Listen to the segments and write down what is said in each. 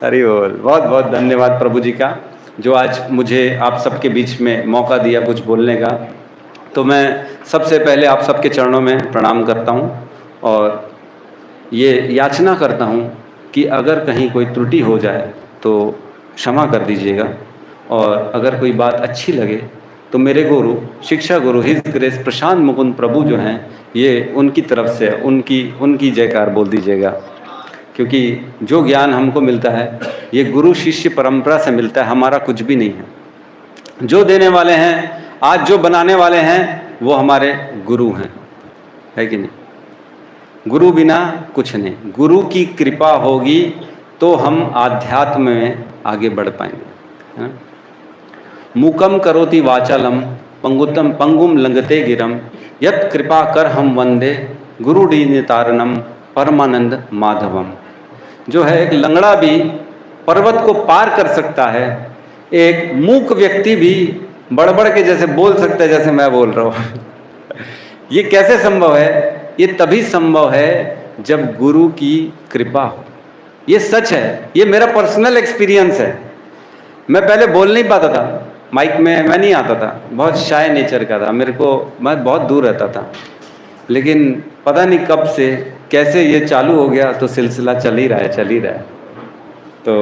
हरि बोल। बहुत बहुत धन्यवाद प्रभु जी का, जो आज मुझे आप सबके बीच में मौका दिया कुछ बोलने का। तो मैं सबसे पहले आप सबके चरणों में प्रणाम करता हूँ और ये याचना करता हूँ कि अगर कहीं कोई त्रुटि हो जाए तो क्षमा कर दीजिएगा, और अगर कोई बात अच्छी लगे तो मेरे गुरु, शिक्षा गुरु हिज ग्रेस प्रशांत मुकुंद प्रभु जो हैं, ये उनकी तरफ से उनकी जयकार बोल दीजिएगा। क्योंकि जो ज्ञान हमको मिलता है ये गुरु शिष्य परंपरा से मिलता है, हमारा कुछ भी नहीं है। जो देने वाले हैं, आज जो बनाने वाले हैं, वो हमारे गुरु हैं, है कि नहीं? गुरु बिना कुछ नहीं। गुरु की कृपा होगी तो हम आध्यात्म में आगे बढ़ पाएंगे, है ना? मूकम करोति वाचालम पंगुम लंघते गिरम यत् कृपा कर हम वंदे गुरु नितारणम परमानंद माधवम। जो है, एक लंगड़ा भी पर्वत को पार कर सकता है, एक मूक व्यक्ति भी बड़बड़ के जैसे बोल सकता है जैसे मैं बोल रहा हूँ। ये कैसे संभव है? ये तभी संभव है जब गुरु की कृपा हो। ये सच है, ये मेरा पर्सनल एक्सपीरियंस है। मैं पहले बोल नहीं पाता था, माइक में मैं नहीं आता था, बहुत शाय नेचर का था, मैं बहुत दूर रहता था। लेकिन पता नहीं कब से कैसे ये चालू हो गया, तो सिलसिला चल ही रहा है। तो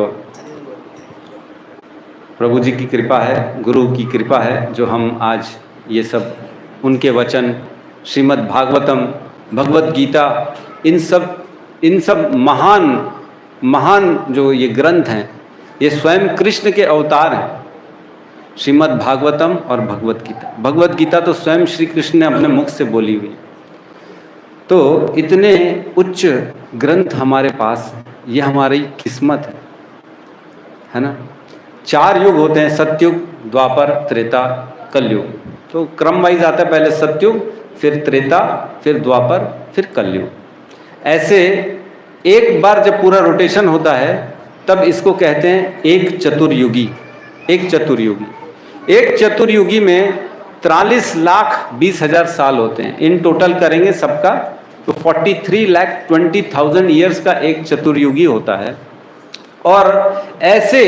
प्रभु जी की कृपा है, गुरु की कृपा है, जो हम आज ये सब उनके वचन, श्रीमद् भागवतम, भगवत गीता, इन सब महान जो ये ग्रंथ हैं, ये स्वयं कृष्ण के अवतार हैं। श्रीमद् भागवतम और भगवत गीता तो स्वयं श्री कृष्ण ने अपने मुख से बोली हुई। तो इतने उच्च ग्रंथ हमारे पास, ये हमारी किस्मत है ना? 4 युग होते हैं, सतयुग, द्वापर, त्रेता, कलयुग। तो क्रम वाइज आता है, पहले सतयुग, फिर त्रेता, फिर द्वापर, फिर कलयुग। ऐसे एक बार जब पूरा रोटेशन होता है तब इसको कहते हैं एक चतुर्युगी। एक चतुर्युगी में 43,20,000 साल होते हैं। इन टोटल करेंगे सबका तो 43,20,000 ईयर्स का एक चतुर्युगी होता है। और ऐसे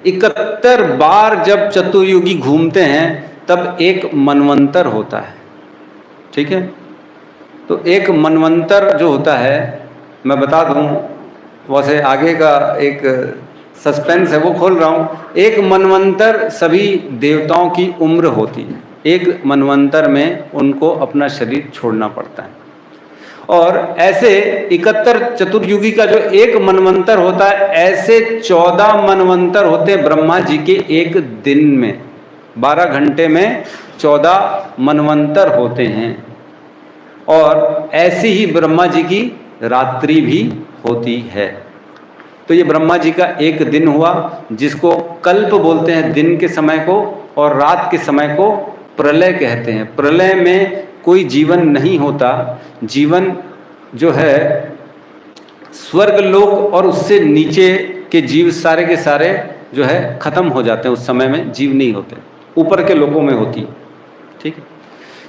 71 बार जब चतुर्युगी घूमते हैं तब एक मनवंतर होता है, ठीक है? तो एक मनवंतर जो होता है, मैं बता दूं, वैसे आगे का एक सस्पेंस है वो खोल रहा हूं। एक मनवंतर सभी देवताओं की उम्र होती है। एक मनवंतर में उनको अपना शरीर छोड़ना पड़ता है। और ऐसे 71 चतुर्युगी का जो एक मनवंतर होता है, ऐसे 14 मनवंतर होते हैं ब्रह्मा जी के एक दिन में। 12 घंटे में 14 मनवंतर होते हैं। और ऐसी ही ब्रह्मा जी की रात्रि भी होती है। तो ये ब्रह्मा जी का एक दिन हुआ, जिसको कल्प बोलते हैं दिन के समय को, और रात के समय को प्रलय कहते हैं। प्रलय में कोई जीवन नहीं होता। जीवन जो है, स्वर्ग लोक और उससे नीचे के जीव सारे के सारे जो है खत्म हो जाते हैं। उस समय में जीव नहीं होते, ऊपर के लोकों में होती, ठीक है?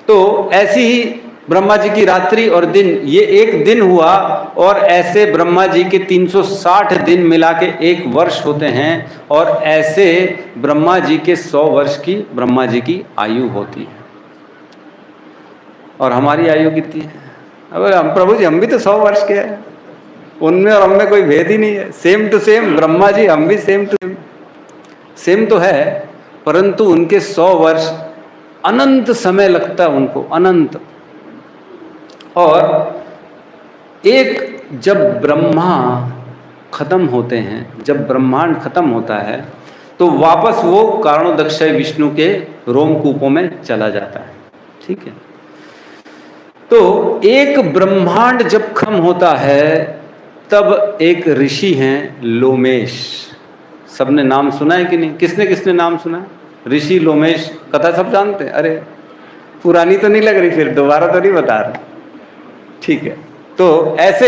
तो ऐसी ही ब्रह्मा जी की रात्रि और दिन, ये एक दिन हुआ। और ऐसे ब्रह्मा जी के 360 दिन मिला के एक वर्ष होते हैं। और ऐसे ब्रह्मा जी के 100 वर्ष की ब्रह्मा जी की आयु होती है। और हमारी आयु कितनी है? अब हम प्रभु जी, हम भी तो 100 वर्ष के हैं। उनमें और हम में कोई भेद ही नहीं है। Same to same Brahma ji, हम भी सेम टू सेम तो है, परंतु उनके 100 वर्ष अनंत समय लगता है उनको, अनंत। और एक जब ब्रह्मा खत्म होते हैं, जब ब्रह्मांड खत्म होता है, तो वापस वो कारणोदक्षय विष्णु के रोमकूपों में चला जाता है, ठीक है? तो एक ब्रह्मांड जब खत्म होता है तब एक ऋषि हैं लोमेश। सबने नाम सुना है कि नहीं? किसने किसने नाम सुना है? ऋषि लोमेश कथा सब जानते हैं? अरे पुरानी तो नहीं लग रही, फिर दोबारा तो नहीं बता रहे, ठीक है? तो ऐसे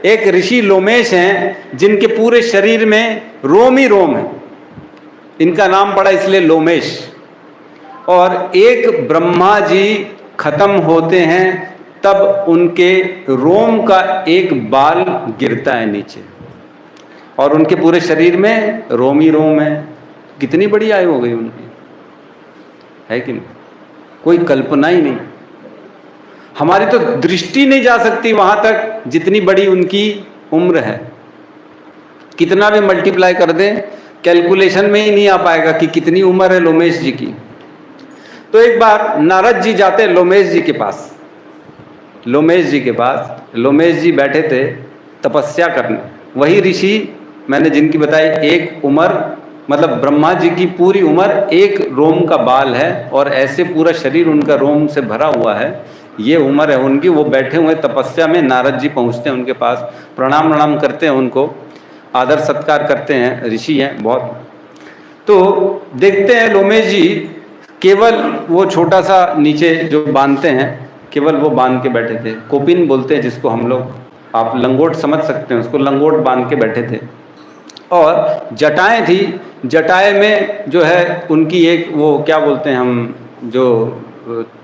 एक ऋषि लोमेश हैं जिनके पूरे शरीर में रोम ही रोम है। इनका नाम पड़ा इसलिए लोमेश। और एक ब्रह्मा जी खत्म होते हैं तब उनके रोम का एक बाल गिरता है नीचे। और उनके पूरे शरीर में रोम ही रोम है। कितनी बड़ी आयु हो गई उनकी, है कि नहीं? कोई कल्पना ही नहीं। हमारी तो दृष्टि नहीं जा सकती वहां तक जितनी बड़ी उनकी उम्र है। कितना भी मल्टीप्लाई कर दें, कैलकुलेशन में ही नहीं आ पाएगा कि कितनी उम्र है लोमेश जी की। तो एक बार नारद जी जाते हैं लोमेश जी के पास। लोमेश जी के पास, लोमेश जी बैठे थे तपस्या करने। वही ऋषि मैंने जिनकी बताई, एक उम्र मतलब ब्रह्मा जी की पूरी उम्र एक रोम का बाल है, और ऐसे पूरा शरीर उनका रोम से भरा हुआ है, ये उम्र है उनकी। वो बैठे हुए तपस्या में, नारद जी पहुंचते हैं उनके पास, प्रणाम करते हैं उनको, आदर सत्कार करते हैं, ऋषि हैं बहुत। तो देखते हैं लोमेश जी केवल वो छोटा सा नीचे जो बांधते हैं, केवल वो बांध के बैठे थे। कोपिन बोलते हैं जिसको हम लोग, आप लंगोट समझ सकते हैं उसको, लंगोट बांध के बैठे थे। और जटाएं थी, जटाएं में जो है उनकी एक वो क्या बोलते हैं हम, जो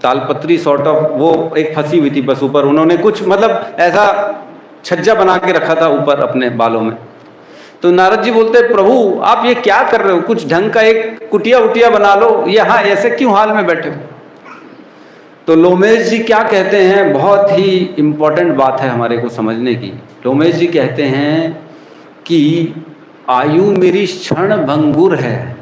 तालपत्री सॉर्ट ऑफ वो एक फंसी हुई थी बस ऊपर। उन्होंने कुछ मतलब ऐसा छज्जा बना के रखा था ऊपर अपने बालों में। तो नारद जी बोलते हैं, प्रभु आप ये क्या कर रहे हो, कुछ ढंग का एक कुटिया उटिया बना लो, ये हाँ ऐसे क्यों हाल में बैठे हो? तो लोमेश जी क्या कहते हैं, बहुत ही इंपॉर्टेंट बात है हमारे को समझने की। लोमेश जी कहते हैं कि आयु मेरी क्षण भंगुर है,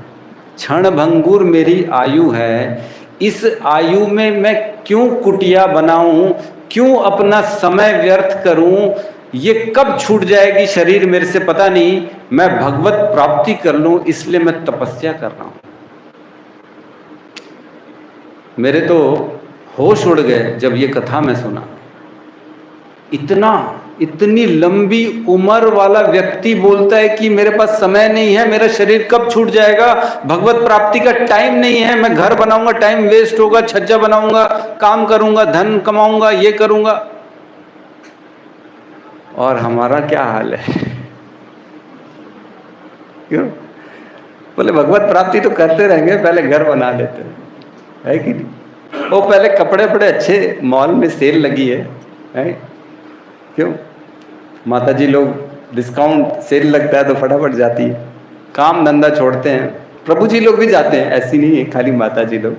क्षण भंगुर मेरी आयु है, इस आयु में मैं क्यों कुटिया बनाऊं, क्यों अपना समय व्यर्थ करूं, ये कब छूट जाएगी शरीर मेरे से पता नहीं, मैं भगवत प्राप्ति कर लूं इसलिए मैं तपस्या कर रहा हूं। मेरे तो होश उड़ गए जब ये कथा मैं सुना। इतनी लंबी उम्र वाला व्यक्ति बोलता है कि मेरे पास समय नहीं है, मेरा शरीर कब छूट जाएगा, भगवत प्राप्ति का टाइम नहीं है, मैं घर बनाऊंगा टाइम वेस्ट होगा, छज्जा बनाऊंगा, काम करूंगा, धन कमाऊंगा, ये करूंगा। और हमारा क्या हाल है? क्यों बोले भगवत प्राप्ति तो करते रहेंगे, पहले घर बना लेते हैं, है कि नहीं? वो पहले कपड़े बड़े अच्छे मॉल में सेल लगी है? क्यों माता जी लोग डिस्काउंट सेल लगता है तो फटाफट जाती है, काम धंधा छोड़ते हैं। प्रभु जी लोग भी जाते हैं, ऐसी नहीं है खाली माता जी लोग।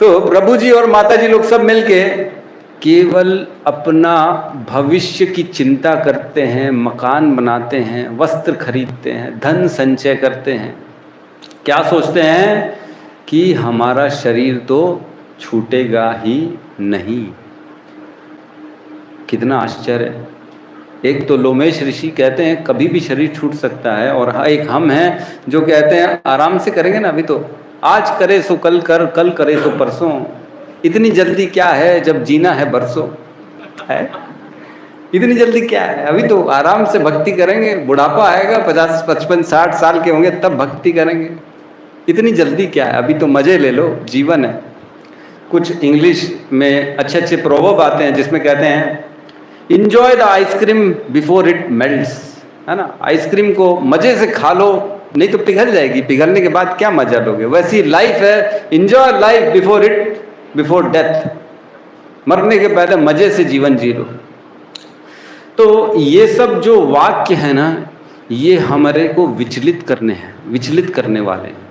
तो प्रभु जी और माता जी लोग सब मिलके केवल अपना भविष्य की चिंता करते हैं, मकान बनाते हैं, वस्त्र खरीदते हैं, धन संचय करते हैं। क्या सोचते हैं कि हमारा शरीर तो छूटेगा ही नहीं। कितना आश्चर्य। एक तो लोमेश ऋषि कहते हैं कभी भी शरीर छूट सकता है, और एक हम हैं जो कहते हैं आराम से करेंगे ना, अभी तो आज करे सो कल कर, कल करे सो परसों, इतनी जल्दी क्या है जब जीना है बरसों, है इतनी जल्दी क्या है, अभी तो आराम से भक्ति करेंगे, बुढ़ापा आएगा 50 55 60 साल के होंगे तब भक्ति करेंगे, इतनी जल्दी क्या है, अभी तो मजे ले लो, जीवन है। कुछ इंग्लिश में अच्छे अच्छे प्रोवर्ब आते हैं जिसमें कहते हैं enjoy the ice cream before it melts, है ना, आइसक्रीम को मजे से खा लो नहीं तो पिघल जाएगी, पिघलने के बाद क्या मजा लोगे। वैसी लाइफ है, इंजॉय लाइफ बिफोर डेथ, मरने के पहले मजे से जीवन जी लो। तो ये सब जो वाक्य है ना, ये हमारे को विचलित करने वाले हैं।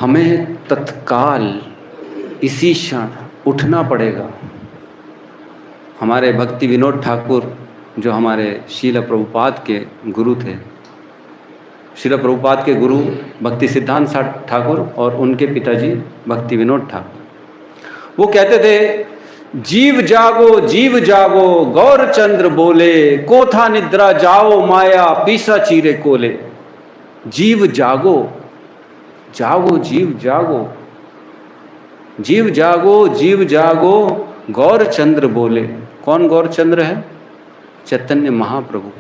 हमें तत्काल इसी क्षण उठना पड़ेगा। हमारे भक्ति विनोद ठाकुर जो हमारे शील प्रभुपाद के गुरु थे, शील प्रभुपाद के गुरु भक्ति सिद्धांत ठाकुर और उनके पिताजी भक्ति विनोद ठाकुर, वो कहते थे जीव जागो गौर चंद्र बोले, कोथा निद्रा जाओ माया पीसा चीरे कोले। जीव जागो जीव जागो गौर चंद्र बोले। कौन गौर चंद्र है? चैतन्य महाप्रभु।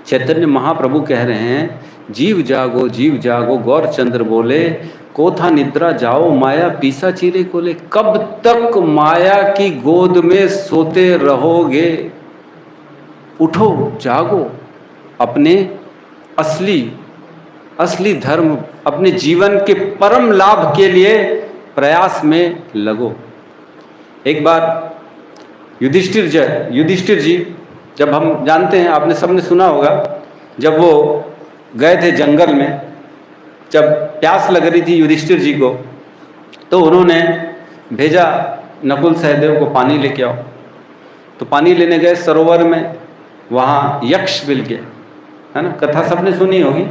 चैतन्य महाप्रभु कह रहे हैं जीव जागो गौर चंद्र बोले, कोथा निद्रा जाओ माया पीसा चीरे कोले। कब तक माया की गोद में सोते रहोगे? उठो, जागो, अपने असली धर्म, अपने जीवन के परम लाभ के लिए प्रयास में लगो। एक बार युधिष्ठिर जी जब हम जानते हैं, आपने सबने सुना होगा, जब वो गए थे जंगल में, जब प्यास लग रही थी युधिष्ठिर जी को, तो उन्होंने भेजा नकुल सहदेव को पानी लेके आओ। तो पानी लेने गए सरोवर में, वहाँ यक्ष मिल गए, है ना, कथा सबने सुनी होगी,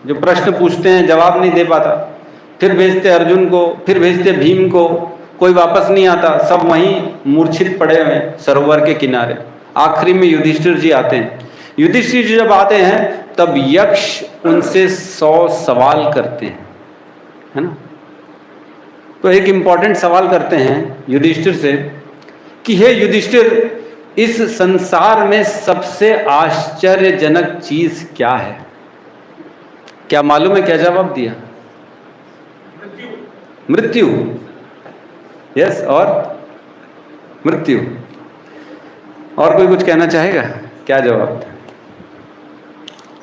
जो प्रश्न पूछते हैं जवाब नहीं दे पाता, फिर भेजते अर्जुन को, फिर भेजते भीम को, कोई वापस नहीं आता, सब वहीं मूर्छित पड़े हुए सरोवर के किनारे। आखिरी में युधिष्ठिर जी आते हैं। युधिष्ठिर जी जब आते हैं तब यक्ष उनसे 100 सवाल करते हैं, है ना। तो एक इंपॉर्टेंट सवाल करते हैं युधिष्ठिर से कि हे युधिष्ठिर, इस संसार में सबसे आश्चर्यजनक चीज क्या है? क्या मालूम है क्या जवाब दिया? मृत्यु। यस, और मृत्यु। और कोई कुछ कहना चाहेगा? क्या जवाब था?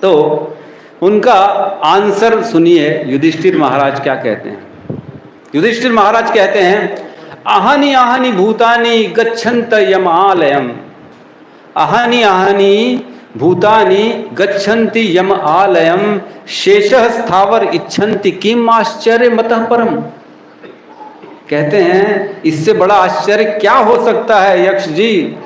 तो उनका आंसर सुनिए, युधिष्ठिर महाराज क्या कहते हैं। युधिष्ठिर महाराज कहते हैं, आहनि आहनि भूतानि गच्छन्त यमालयम, आहनि आहनि भूतानि गच्छन्ति यम आलयम, शेषः स्थावर इच्छन्ति किम आश्चर्य मतः परम। कहते हैं इससे बड़ा आश्चर्य क्या हो सकता है यक्ष जी?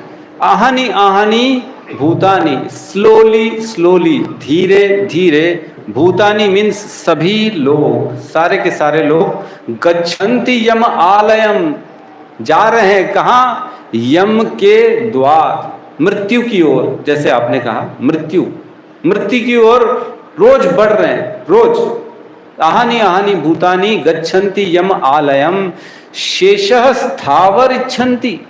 आहनि आहनि भूतानि, स्लोली स्लोली, धीरे धीरे, भूतानि मीन्स सभी लोग, सारे के सारे लोग, गच्छन्ति यम आलयम, जा रहे हैं कहाँ? यम के द्वार, मृत्यु की ओर। जैसे आपने कहा मृत्यु की ओर रोज बढ़ रहे हैं, रोज। आहनि आहनि भूतानि गच्छन्ति यम आलयम, शेषः स्थावर इच्छन्ति,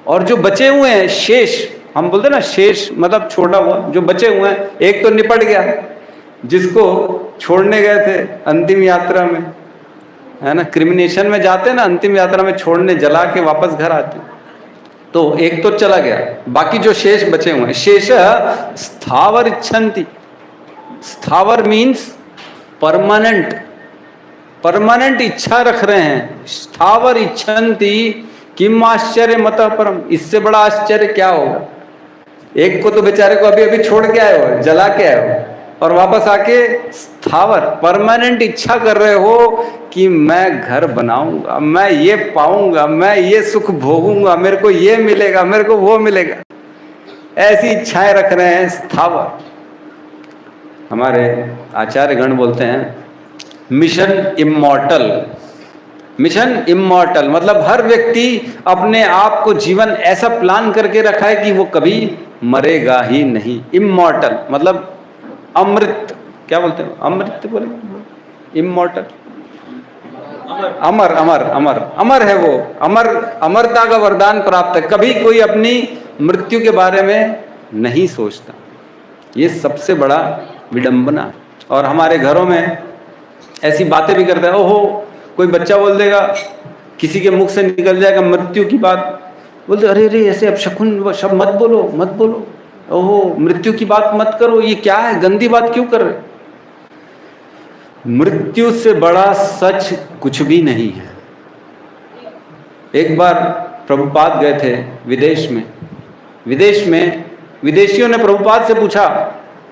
और जो बचे हुए हैं, शेष हम बोलते ना, शेष मतलब छोड़ा हुआ, जो बचे हुए हैं, एक तो निपट गया, जिसको छोड़ने गए थे अंतिम यात्रा में, है ना, क्रिमिनेशन में जाते ना, अंतिम यात्रा में छोड़ने, जला के वापस घर आते, तो एक तो चला गया, बाकी जो शेष बचे हुए हैं, शेष स्थावर इच्छन्ति। स्थावर मीन्स परमानेंट, परमानेंट इच्छा रख रहे हैं। स्थावर इच्छन्ति किम आश्चर्य मतः परम, इससे बड़ा आश्चर्य क्या होगा? एक को तो बेचारे को अभी अभी छोड़ के आए हो, जला के आए हो, और वापस आके स्थावर परमानेंट इच्छा कर रहे हो कि मैं घर बनाऊंगा, मैं ये पाऊंगा, मैं ये सुख भोगूंगा, मेरे को ये मिलेगा, मेरे को वो मिलेगा, ऐसी इच्छाएं रख रहे हैं, स्थावर। हमारे आचार्य गण बोलते हैं मिशन इमॉर्टल। मिशन इमॉर्टल मतलब हर व्यक्ति अपने आप को जीवन ऐसा प्लान करके रखा है कि वो कभी मरेगा ही नहीं। इमॉर्टल मतलब अमृत, क्या बोलते हैं? अमृत बोले, इमॉर्टल, अमर अमर अमर अमर है वो, अमर, अमरता का वरदान प्राप्त है। कभी कोई अपनी मृत्यु के बारे में नहीं सोचता, ये सबसे बड़ा विडंबना। और हमारे घरों में ऐसी बातें भी करता है, ओहो कोई बच्चा बोल देगा, किसी के मुख से निकल जाएगा मृत्यु की बात, बोलते अरे अरे ऐसे अपशकुन शब्द मत बोलो, मत बोलो, ओहो मृत्यु की बात मत करो, ये क्या है, गंदी बात क्यों कर रहे? मृत्यु से बड़ा सच कुछ भी नहीं है। एक बार प्रभुपाद गए थे विदेश में, विदेशियों ने प्रभुपाद से पूछा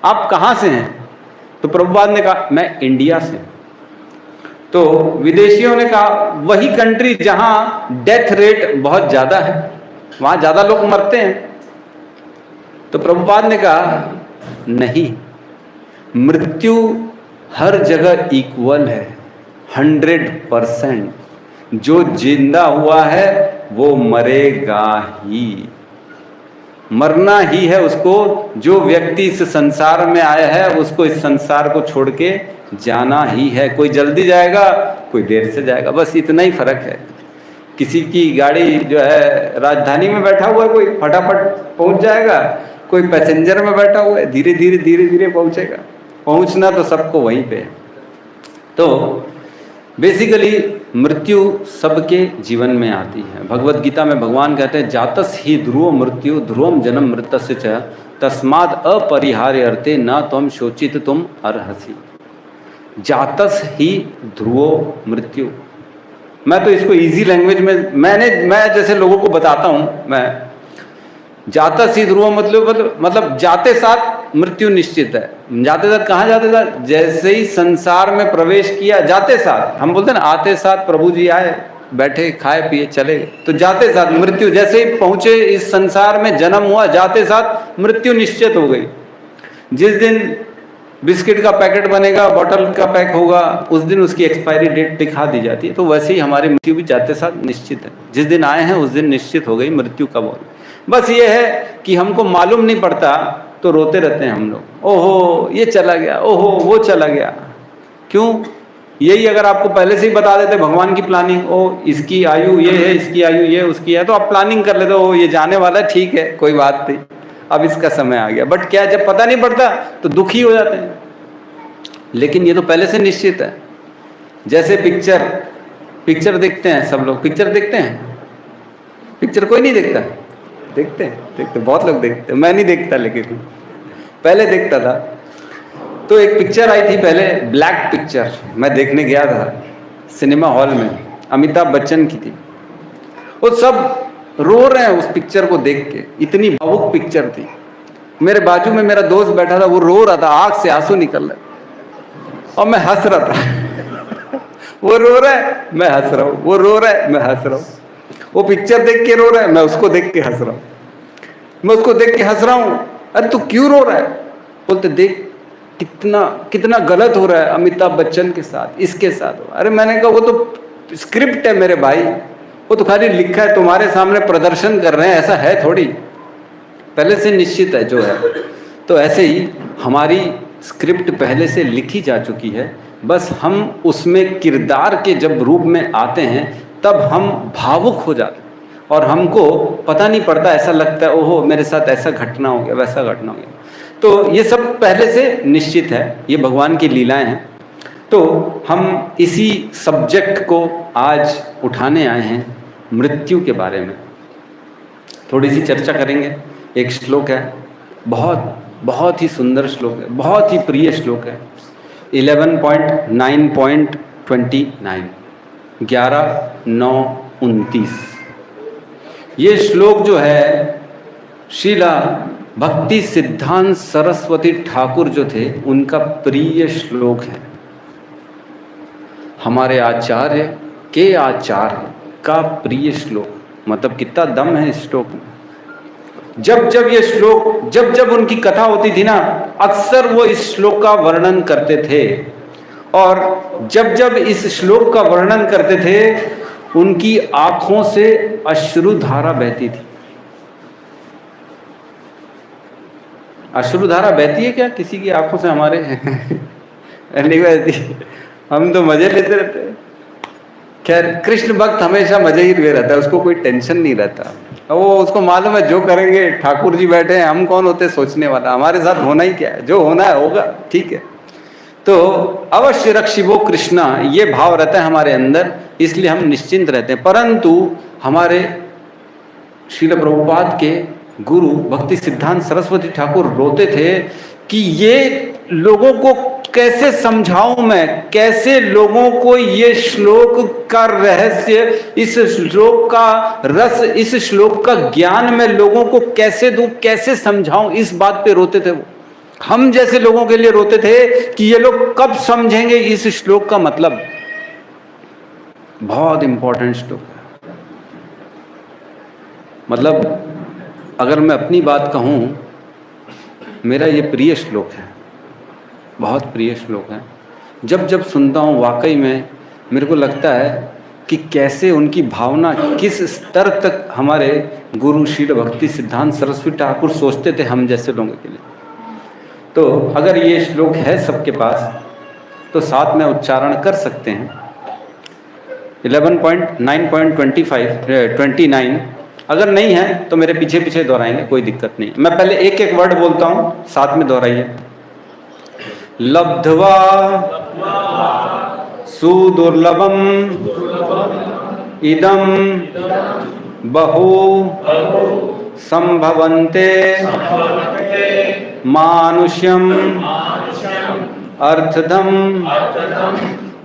आप कहाँ से हैं? तो प्रभुपाद ने कहा मैं इंडिया से। तो विदेशियों ने कहा वही कंट्री जहां डेथ रेट बहुत ज्यादा है, वहां ज्यादा लोग मरते हैं। तो प्रभुपाद ने कहा नहीं, मृत्यु हर जगह इक्वल है, 100%। जो जिंदा हुआ है वो मरेगा ही, मरना ही है उसको। जो व्यक्ति इस संसार में आया है उसको इस संसार को छोड़ के जाना ही है। कोई जल्दी जाएगा, कोई देर से जाएगा, बस इतना ही फर्क है। किसी की गाड़ी जो है राजधानी में बैठा हुआ है, कोई फटाफट पहुंच जाएगा, कोई पैसेंजर में बैठा हुआ है धीरे धीरे पहुंचेगा। पहुंचना तो सबको वहीं पे है। तो बेसिकली मृत्यु सबके जीवन में आती है। भगवत गीता में भगवान कहते हैं जातस ही ध्रुव मृत्यु ध्रुवम जन्म मृतस्य च तस्माद अपरिहार्य अर्थे न त्वम शोचित तुम अर्हसि। जातस ही ध्रुवो मृत्यु, मैं तो इसको इजी लैंग्वेज में मैं जैसे लोगों को बताता हूँ, मैं जाता सी ध्रुव मतलब जाते साथ मृत्यु निश्चित है। जाते साथ कहाँ जाते साथ? जैसे ही संसार में प्रवेश किया, जाते साथ, हम बोलते हैं ना आते साथ प्रभु जी आए, बैठे, खाए पिए चले, तो जाते साथ मृत्यु, जैसे ही पहुंचे इस संसार में, जन्म हुआ, जाते साथ मृत्यु निश्चित हो गई। जिस दिन बिस्किट का पैकेट बनेगा, बॉटल का पैक होगा, उस दिन उसकी एक्सपायरी डेट दिखा दी जाती है। तो वैसे ही हमारी मृत्यु भी जाते साथ निश्चित है। जिस दिन आए हैं उस दिन निश्चित हो गई मृत्यु कब होगी। बस ये है कि हमको मालूम नहीं पड़ता, तो रोते रहते हैं हम लोग, ओहो ये चला गया, ओहो वो चला गया। क्यों? यही अगर आपको पहले से ही बता देते भगवान की प्लानिंग, ओ इसकी आयु ये है, इसकी आयु ये, उसकी है, तो आप प्लानिंग कर लेते हो, ये जाने वाला है, ठीक है कोई बात नहीं, अब इसका समय आ गया। बट क्या, जब पता नहीं पड़ता तो दुखी हो जाते हैं। लेकिन ये तो पहले से निश्चित है। जैसे पिक्चर देखते हैं सब लोग, पिक्चर देखते हैं, पिक्चर कोई नहीं देखता? देखते हैं, बहुत लोग देखते हैं, मैं नहीं देखता, लेकिन पहले देखता था। तो एक पिक्चर आई थी पहले, ब्लैक पिक्चर, मैं देखने गया था सिनेमा हॉल में, अमिताभ बच्चन की थी। वो सब रो रहे हैं उस पिक्चर को देख के, इतनी भावुक पिक्चर थी। मेरे बाजू में मेरा दोस्त बैठा था, वो रो रहा था, आंख से आंसू निकल रहे, और मैं हंस रहा था। वो रो रहा है, मैं हंस रहा हूँ, वो रो रहा है, मैं हंस रहा हूँ। वो पिक्चर देख के रो रहा है, मैं उसको देख के हंस रहा हूँ, मैं उसको देख के हंस रहा हूँ। अरे तू क्यों रो रहा है? बोलते देख कितना गलत हो रहा है अमिताभ बच्चन के साथ, इसके साथ। अरे मैंने कहा वो तो स्क्रिप्ट है मेरे भाई, वो तो खाली लिखा है, तुम्हारे सामने प्रदर्शन कर रहे हैं, ऐसा है थोड़ी, पहले से निश्चित है जो है। तो ऐसे ही हमारी स्क्रिप्ट पहले से लिखी जा चुकी है, बस हम उसमें किरदार के जब रूप में आते हैं तब हम भावुक हो जाते हैं, और हमको पता नहीं पड़ता, ऐसा लगता है ओहो मेरे साथ ऐसा घटना हो गया, वैसा घटना हो गया। तो ये सब पहले से निश्चित है, ये भगवान की लीलाएं हैं। तो हम इसी सब्जेक्ट को आज उठाने आए हैं, मृत्यु के बारे में थोड़ी सी चर्चा करेंगे। एक श्लोक है, बहुत ही सुंदर श्लोक है, बहुत ही प्रिय श्लोक है, 11.9.29, 11.9.29। ये श्लोक जो है श्रीला भक्ति सिद्धांत सरस्वती ठाकुर जो थे उनका प्रिय श्लोक है। हमारे आचार्य के आचार्य का प्रिय श्लोक, मतलब कितना दम है इस श्लोक में। जब ये श्लोक, जब उनकी कथा होती थी ना, अक्सर वो इस श्लोक का वर्णन करते थे, और जब इस श्लोक का वर्णन करते थे उनकी आंखों से अश्रुधारा बहती थी। अश्रुधारा बहती है क्या किसी की आंखों से? हमारे नहीं बहती, हम तो मजे लेते रहते हैं। खैर, कृष्ण भक्त हमेशा मजे ही ले रहता है, उसको कोई टेंशन नहीं रहता, वो उसको मालूम है जो करेंगे, ठाकुर जी बैठे हैं, हम कौन होते सोचने वाला, हमारे साथ होना ही क्या है, जो होना है होगा, ठीक है। तो अवश्य रक्षिबो कृष्णा, ये भाव रहता है हमारे अंदर, इसलिए हम निश्चिंत रहते हैं। परंतु हमारे श्रील प्रभुपाद के गुरु भक्ति सिद्धांत सरस्वती ठाकुर रोते थे कि ये लोगों को कैसे समझाऊं मैं, कैसे लोगों को ये श्लोक का रहस्य, इस श्लोक का रस, इस श्लोक का ज्ञान मैं लोगों को कैसे दूं, कैसे समझाऊं, इस बात पे रोते थे वो। हम जैसे लोगों के लिए रोते थे कि ये लोग कब समझेंगे इस श्लोक का मतलब। बहुत इंपॉर्टेंट श्लोक है। मतलब अगर मैं अपनी बात कहूं, मेरा ये प्रिय श्लोक है, बहुत प्रिय श्लोक है। जब सुनता हूँ वाकई में मेरे को लगता है कि कैसे उनकी भावना किस स्तर तक हमारे गुरु श्रील भक्ति सिद्धांत सरस्वती ठाकुर सोचते थे हम जैसे लोगों के लिए। तो अगर ये श्लोक है सबके पास तो साथ में उच्चारण कर सकते हैं। 11.9.29, अगर नहीं है तो मेरे पीछे पीछे दोहराएंगे, कोई दिक्कत नहीं। मैं पहले एक एक वर्ड बोलता हूँ, साथ में दोहराइए। लब्ध्वा सुदुर्लभम इदम बहु संभवन्ते मानुष्यम अर्थदम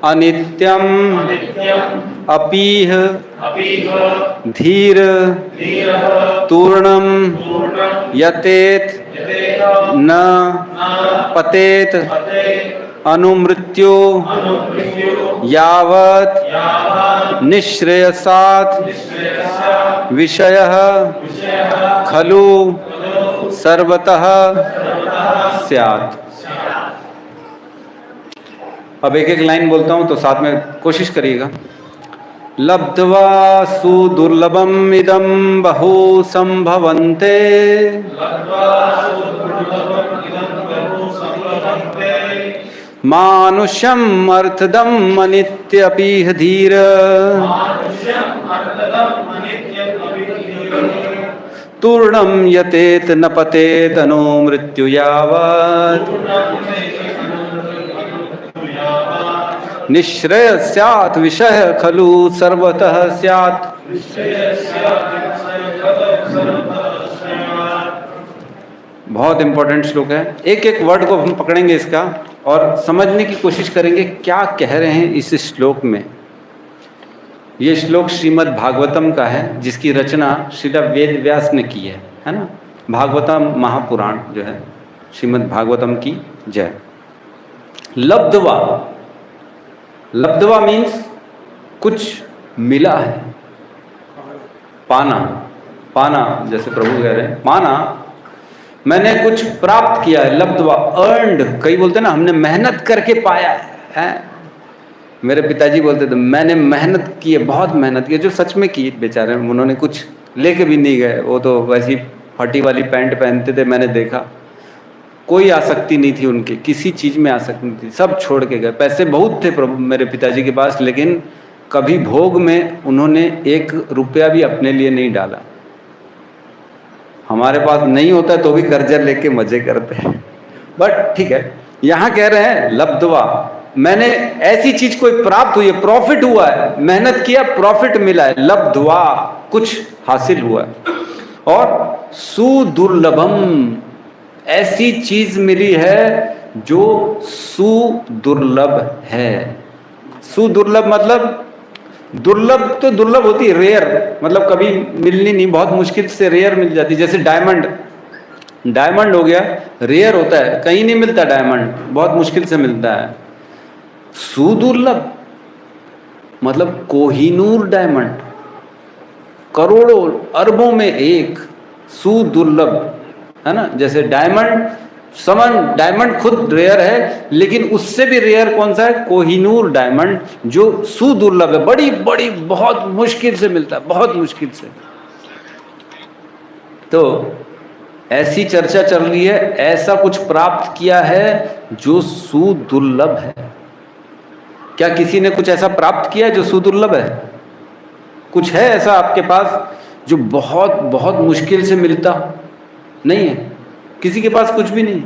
अनित्यम अपीह धीर तूर्णम यतेत न पतेत अनुमृत्यो यावत् निःश्रेयसात् विषयः खलु सर्वतः स्यात्। अब एक एक लाइन बोलता हूं तो साथ में कोशिश करिएगा। लब्ध्वा सुदुर्लभम इदं बहु संभवन्ते मानुष्यम अर्थदम अनित्यपीह धीर तूर्णम यतेत न पतेत नो मृत्यु यावत् निःश्रेय स्यात् विषय खलु सर्वतः स्यात्। बहुत इंपॉर्टेंट श्लोक है। एक एक वर्ड को हम पकड़ेंगे इसका और समझने की कोशिश करेंगे क्या कह रहे हैं इस श्लोक में। ये श्लोक श्रीमद् भागवतम का है जिसकी रचना श्रील वेद व्यास ने की है ना। भागवतम महापुराण जो है, श्रीमद् भागवतम की जय। लब्ध्वा, लब्ध्वा मीन्स कुछ मिला है, पाना, पाना जैसे प्रभु कह रहे हैं पाना, मैंने कुछ प्राप्त किया है। लब्ध्वा अर्नड, कई बोलते हैं ना हमने मेहनत करके पाया है। मेरे पिताजी बोलते थे मैंने मेहनत की है, बहुत मेहनत की है, जो सच में की बेचारे। उन्होंने कुछ लेके भी नहीं गए, वो तो वैसी फटी वाली पैंट पहनते थे, मैंने देखा। कोई आसक्ति नहीं थी उनकी, किसी चीज में आसक्ति नहीं थी, सब छोड़ के गए। पैसे बहुत थे प्रभु मेरे पिताजी के पास, लेकिन कभी भोग में उन्होंने 1 रुपया भी अपने लिए नहीं डाला। हमारे पास नहीं होता तो भी कर्जा लेके मजे करते हैं। बट ठीक है, यहाँ कह रहे हैं लब्ध्वा, मैंने ऐसी चीज कोई प्राप्त हुई है, प्रॉफिट हुआ है, मेहनत किया प्रॉफिट मिला है। लब्ध्वा कुछ हासिल हुआ है। और सुदुर्लभम, ऐसी चीज मिली है जो सुदुर्लभ है। सुदुर्लभ मतलब दुर्लभ तो दुर्लभ होती है, रेयर, मतलब कभी मिलनी नहीं, बहुत मुश्किल से रेयर मिल जाती। जैसे डायमंड, डायमंड हो गया रेयर होता है, कहीं नहीं मिलता डायमंड, बहुत मुश्किल से मिलता है। सुदुर्लभ मतलब कोहिनूर डायमंड, करोड़ों अरबों में एक, सुदुर्लभ है ना। जैसे डायमंड, समन डायमंड खुद रेयर है, लेकिन उससे भी रेयर कौन सा है? कोहिनूर डायमंड, जो सुदुर्लभ है, बड़ी बड़ी बहुत मुश्किल से मिलता है, बहुत मुश्किल से। तो ऐसी चर्चा चल रही है, ऐसा कुछ प्राप्त किया है जो सुदुर्लभ है। क्या किसी ने कुछ ऐसा प्राप्त किया है जो सुदुर्लभ है? कुछ है ऐसा आपके पास जो बहुत बहुत मुश्किल से मिलता? नहीं है, किसी के पास कुछ भी नहीं।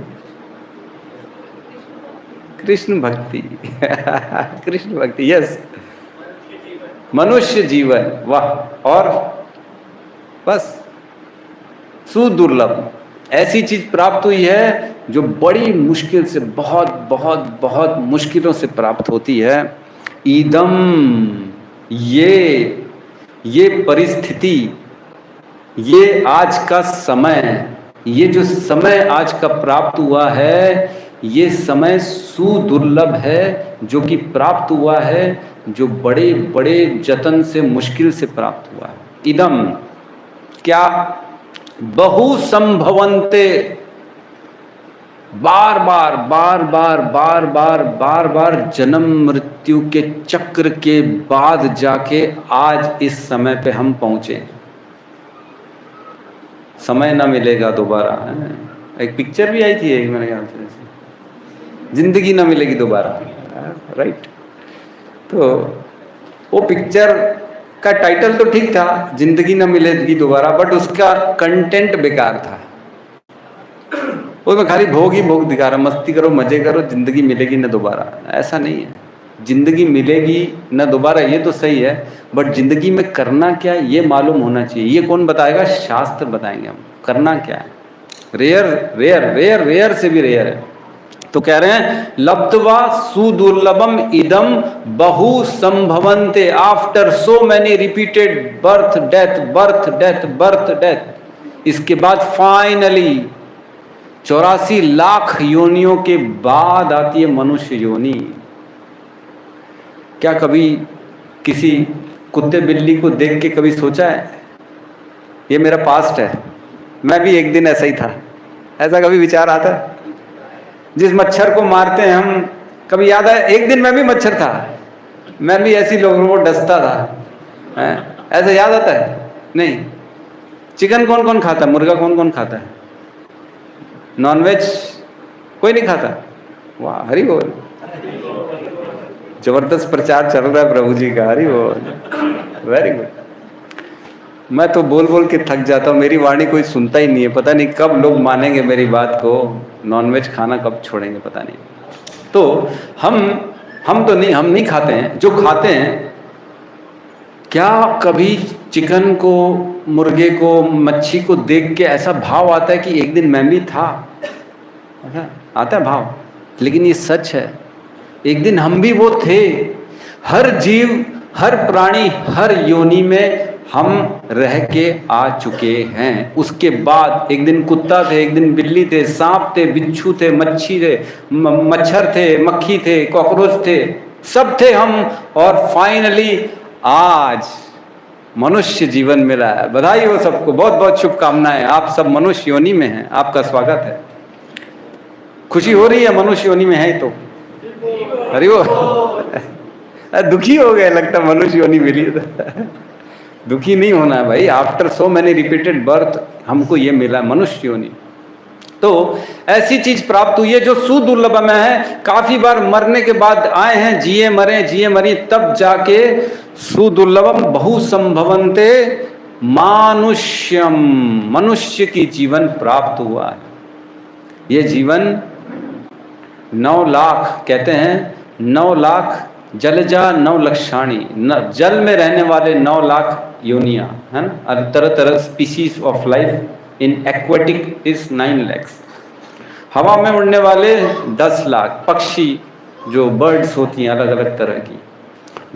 कृष्ण भक्ति कृष्ण भक्ति, यस, मनुष्य जीवन, वाह। और बस सुदुर्लभ, ऐसी चीज प्राप्त हुई है जो बड़ी मुश्किल से, बहुत बहुत बहुत मुश्किलों से प्राप्त होती है। इदम, ये परिस्थिति, ये आज का समय, ये जो समय आज का प्राप्त हुआ है, ये समय सुदुर्लभ है, जो कि प्राप्त हुआ है, जो बड़े बड़े जतन से, मुश्किल से प्राप्त हुआ है। इदम क्या? बहु संभवन्ते, बार बार बार बार बार बार बार बार जन्म मृत्यु के चक्र के बाद जाके आज इस समय पे हम पहुंचे। समय ना मिलेगा दोबारा, एक पिक्चर भी आई थी एक, मैंने ख्याल से, जिंदगी ना मिलेगी दोबारा, राइट। तो वो पिक्चर का टाइटल तो ठीक था, जिंदगी ना मिलेगी दोबारा, बट उसका कंटेंट बेकार था। उसमें खाली भोग ही भोग दिखा रहा, मस्ती करो, मजे करो, जिंदगी मिलेगी ना दोबारा। ऐसा नहीं है, जिंदगी मिलेगी ना दोबारा ये तो सही है, बट जिंदगी में करना क्या है ये मालूम होना चाहिए। ये कौन बताएगा? शास्त्र बताएंगे हम करना क्या है। रेयर रेयर रेयर रेयर से भी रेयर है। तो कह रहे हैं लब्ध्वा सुदुर्लभम इदम बहु संभवन्ते, after so many repeated birth death birth death birth death, इसके बाद फाइनली 84 लाख योनियों के बाद आती है मनुष्य योनि। क्या कभी किसी कुत्ते बिल्ली को देख के कभी सोचा है ये मेरा पास्ट है, मैं भी एक दिन ऐसा ही था? ऐसा कभी विचार आता है? जिस मच्छर को मारते हैं हम, कभी याद है एक दिन मैं भी मच्छर था, मैं भी ऐसी लोगों को डसता था, ऐसा याद आता है? नहीं। चिकन कौन कौन खाता है? मुर्गा कौन कौन खाता है? नॉनवेज कोई नहीं खाता? वाह, हरि बोल। जबरदस्त प्रचार चल रहा है प्रभु जी का, हरि बोल, वेरी गुड। मैं तो बोल बोल के थक जाता हूँ, मेरी वाणी कोई सुनता ही नहीं है। पता नहीं कब लोग मानेंगे मेरी बात को, नॉनवेज खाना कब छोड़ेंगे पता नहीं। तो हम नहीं खाते हैं। जो खाते हैं, क्या कभी चिकन को, मुर्गे को, मच्छी को देख के ऐसा भाव आता है कि एक दिन मैं भी था? आता है भाव? लेकिन ये सच है, एक दिन हम भी वो थे। हर जीव, हर प्राणी, हर योनि में हम रह के आ चुके हैं। उसके बाद एक दिन कुत्ता थे, एक दिन बिल्ली थे, सांप थे, बिच्छू थे, मच्छी थे, मच्छर थे, मक्खी थे, कॉकरोच थे, सब थे हम। और फाइनली आज मनुष्य जीवन मिला है। बधाई हो सबको, बहुत बहुत शुभकामनाएं। आप सब मनुष्य योनि में हैं, आपका स्वागत है। खुशी हो रही है मनुष्य योनि में है तो? अरे वो दुखी हो गए लगता मनुष्य योनि मिली। दुखी नहीं होना है भाई, after so many repeated birth हमको ये मिला मनुष्य योनि। तो ऐसी चीज प्राप्त हुई है जो सुदुर्लभ में है। काफी बार मरने के बाद आए हैं, जिए मरे तब जाके सुदुर्लभम बहु संभवन्ते मानुष्यम, मनुष्य की जीवन प्राप्त हुआ है। ये जीवन 9 लाख कहते हैं, 9 लाख जलजा 9 लक्षाणी, जल में रहने वाले 9 लाख योनिया है ना, तरह तरह species of life in aquatic is 9 lakhs। हवा में उड़ने वाले 10 लाख, पक्षी जो बर्ड्स होती हैं अलग अलग तरह की।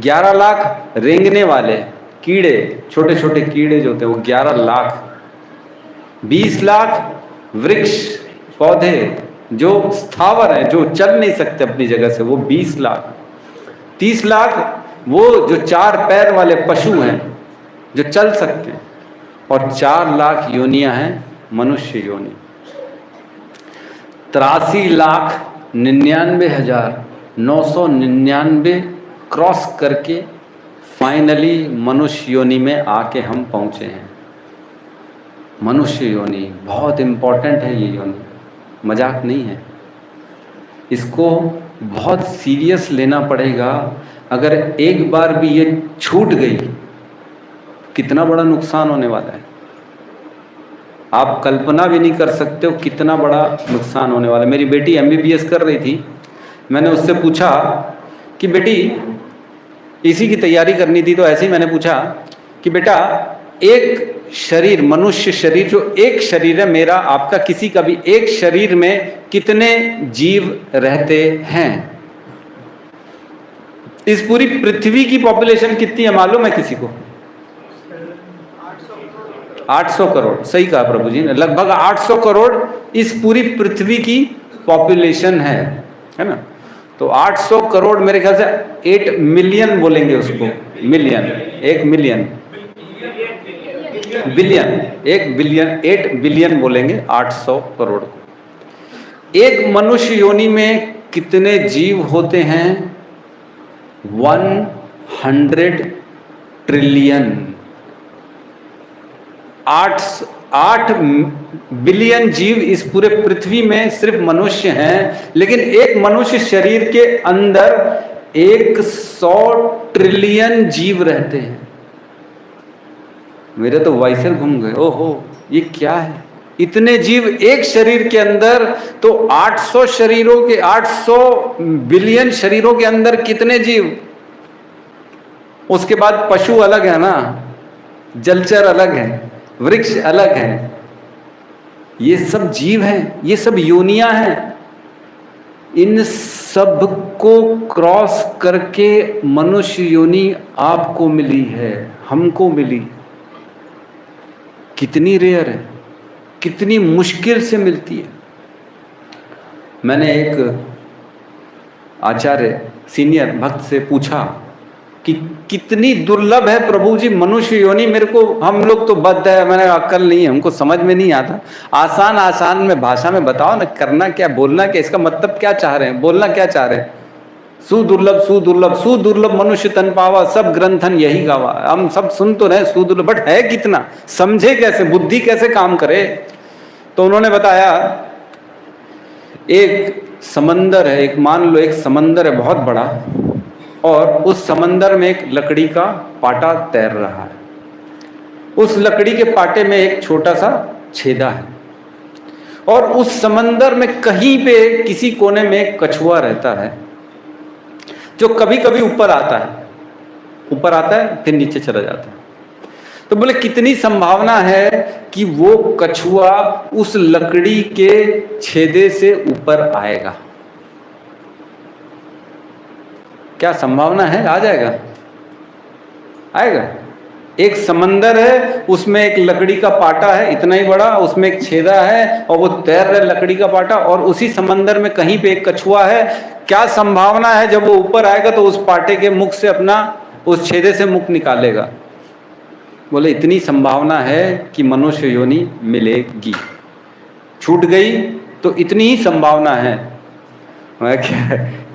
11 लाख रेंगने वाले कीड़े, छोटे छोटे कीड़े जो होते हैं वो 11 लाख। 20 लाख वृक्ष पौधे जो स्थावर हैं, जो चल नहीं सकते अपनी जगह से, वो 20 लाख। 30 लाख वो जो 4 पैर वाले पशु हैं जो चल सकते हैं। और 4 लाख योनियां हैं मनुष्य योनि। 83,99,999 क्रॉस करके फाइनली मनुष्य योनि में आके हम पहुंचे हैं। मनुष्य योनि बहुत इंपॉर्टेंट है, ये योनि मजाक नहीं है। इसको बहुत सीरियस लेना पड़ेगा। अगर एक बार भी ये छूट गई, कितना बड़ा नुकसान होने वाला है, आप कल्पना भी नहीं कर सकते हो कितना बड़ा नुकसान होने वाला है। मेरी बेटी MBBS कर रही थी, मैंने उससे पूछा कि बेटी इसी की तैयारी करनी थी, तो ऐसे ही मैंने पूछा कि बेटा एक शरीर, मनुष्य शरीर जो एक शरीर है मेरा, आपका, किसी का भी, एक शरीर में कितने जीव रहते हैं? इस पूरी पृथ्वी की पॉपुलेशन कितनी है मालूम है किसी को? 800 करोड़। सही कहा प्रभु जी ने, लगभग 800 करोड़ इस पूरी पृथ्वी की पॉपुलेशन है ना। तो 800 करोड़ मेरे ख्याल से 8 मिलियन बोलेंगे उसको, million, 1 million, billion, 1 billion, 8 billion बोलेंगे 800 करोड़ को। एक मनुष्य योनि में कितने जीव होते हैं? 100 ट्रिलियन। 8 बिलियन जीव इस पूरे पृथ्वी में सिर्फ मनुष्य हैं, लेकिन एक मनुष्य शरीर के अंदर 100 ट्रिलियन जीव रहते हैं। मेरे तो वाइसर घूम गए, ओहो ये क्या है, इतने जीव एक शरीर के अंदर। तो 800 शरीरों के, 800 बिलियन शरीरों के अंदर कितने जीव? उसके बाद पशु अलग है ना, जलचर अलग है, वृक्ष अलग है, ये सब जीव हैं, ये सब योनियां हैं। इन सब को क्रॉस करके मनुष्य योनि आपको मिली है, हमको मिली। कितनी रेयर है, कितनी मुश्किल से मिलती है। मैंने एक आचार्य सीनियर भक्त से पूछा कि कितनी दुर्लभ है प्रभु जी मनुष्य योनि, मेरे को, हम लोग तो बद्ध है, मैंने अक्ल नहीं है, हमको समझ में नहीं आता, आसान आसान में भाषा में बताओ ना, करना क्या, बोलना क्या, इसका मतलब क्या चाह रहे हैं, बोलना क्या चाह रहे हैं। सुदुर्लभ सुदुर्लभ सुदुर्लभ मनुष्य तन पावा, सब ग्रंथन यही गावा। हम सब सुन तो रहे सुदुर्लभ, बट है कितना, समझे कैसे, बुद्धि कैसे काम करे। तो उन्होंने बताया एक समंदर है, एक मान लो एक समंदर है बहुत बड़ा, और उस समंदर में एक लकड़ी का पाटा तैर रहा है। उस लकड़ी के पाटे में एक छोटा सा छेदा है, और उस समंदर में कहीं पे किसी कोने में एक कछुआ रहता है जो कभी कभी ऊपर आता है फिर नीचे चला जाता है। तो बोले कितनी संभावना है कि वो कछुआ उस लकड़ी के छेदे से ऊपर आएगा। क्या संभावना है, आ जाएगा, आएगा। एक समंदर है, उसमें एक लकड़ी का पाटा है इतना ही बड़ा, उसमें एक छेदा है और वो तैर रहा है लकड़ी का पाटा, और उसी समंदर में कहीं पे एक कछुआ है। क्या संभावना है जब वो ऊपर आएगा तो उस पाटे के मुख से अपना, उस छेदे से मुख निकालेगा। बोले इतनी संभावना है कि मनुष्य योनि मिलेगी। छूट गई तो इतनी ही संभावना है। मैं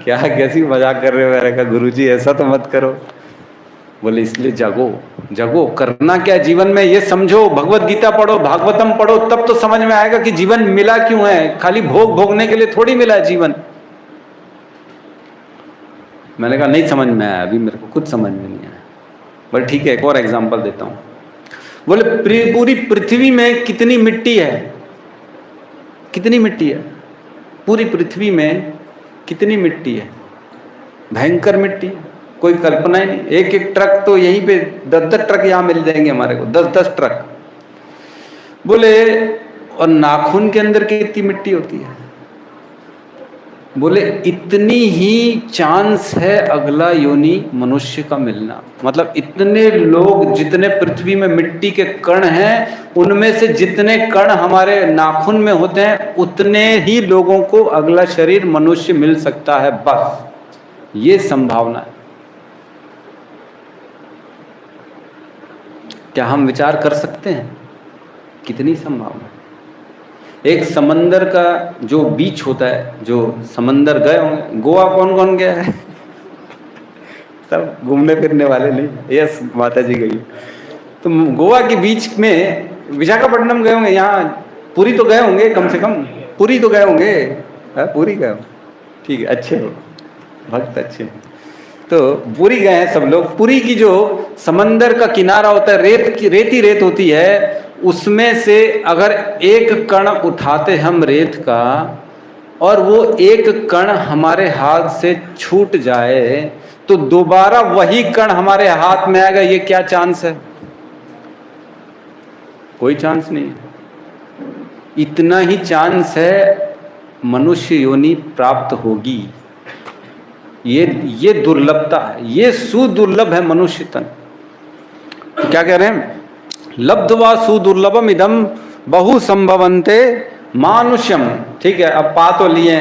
क्या कैसी मजाक कर रहे हो, मैंने कहा गुरुजी ऐसा तो मत करो। बोले इसलिए जागो जागो, करना क्या जीवन में ये समझो, भगवत गीता पढ़ो, भागवतम पढ़ो, तब तो समझ में आएगा कि जीवन मिला क्यों है। खाली भोग भोगने के लिए थोड़ी मिला है जीवन। मैंने कहा नहीं समझ में आया, अभी मेरे को खुद समझ में नहीं आया। बोले ठीक है, एक और एग्जांपल देता हूं। बोले पूरी पृथ्वी में कितनी मिट्टी है, कितनी मिट्टी है पूरी पृथ्वी में, कितनी मिट्टी है, भयंकर मिट्टी, कोई कल्पना ही नहीं। एक एक ट्रक तो यहीं पे 10-10 ट्रक यहां मिल जाएंगे हमारे को, 10-10 ट्रक। बोले और नाखून के अंदर कितनी मिट्टी होती है। बोले इतनी ही चांस है अगला योनि मनुष्य का मिलना। मतलब इतने लोग, जितने पृथ्वी में मिट्टी के कण हैं, उनमें से जितने कण हमारे नाखून में होते हैं, उतने ही लोगों को अगला शरीर मनुष्य मिल सकता है। बस ये संभावना है। क्या हम विचार कर सकते हैं कितनी संभावना। एक समंदर का जो बीच होता है, जो समंदर गए होंगे, गोवा कौन कौन गया है? सब घूमने फिरने वाले नहीं, यस माता जी गई। तो गोवा के बीच में विशाखापट्टनम गए होंगे, यहाँ पुरी तो गए होंगे, कम से कम पुरी तो गए होंगे। पुरी गए, ठीक है, अच्छे हो भक्त, अच्छे। तो पुरी गए हैं सब लोग। पुरी की जो समंदर का किनारा होता है, रेत ही रेत होती है, उसमें से अगर एक कण उठाते हम रेत का, और वो एक कण हमारे हाथ से छूट जाए, तो दोबारा वही कण हमारे हाथ में आएगा। ये क्या चांस है? कोई चांस नहीं है। इतना ही चांस है मनुष्य योनि प्राप्त होगी। ये दुर्लभता है, ये सुदुर्लभ है मनुष्य तन। तो क्या कह रहे हैं? लब्ध्वा सुदुर्लभम इदम बहु संभवन्ते मानुष्यम। ठीक है, अब पा तो लिए,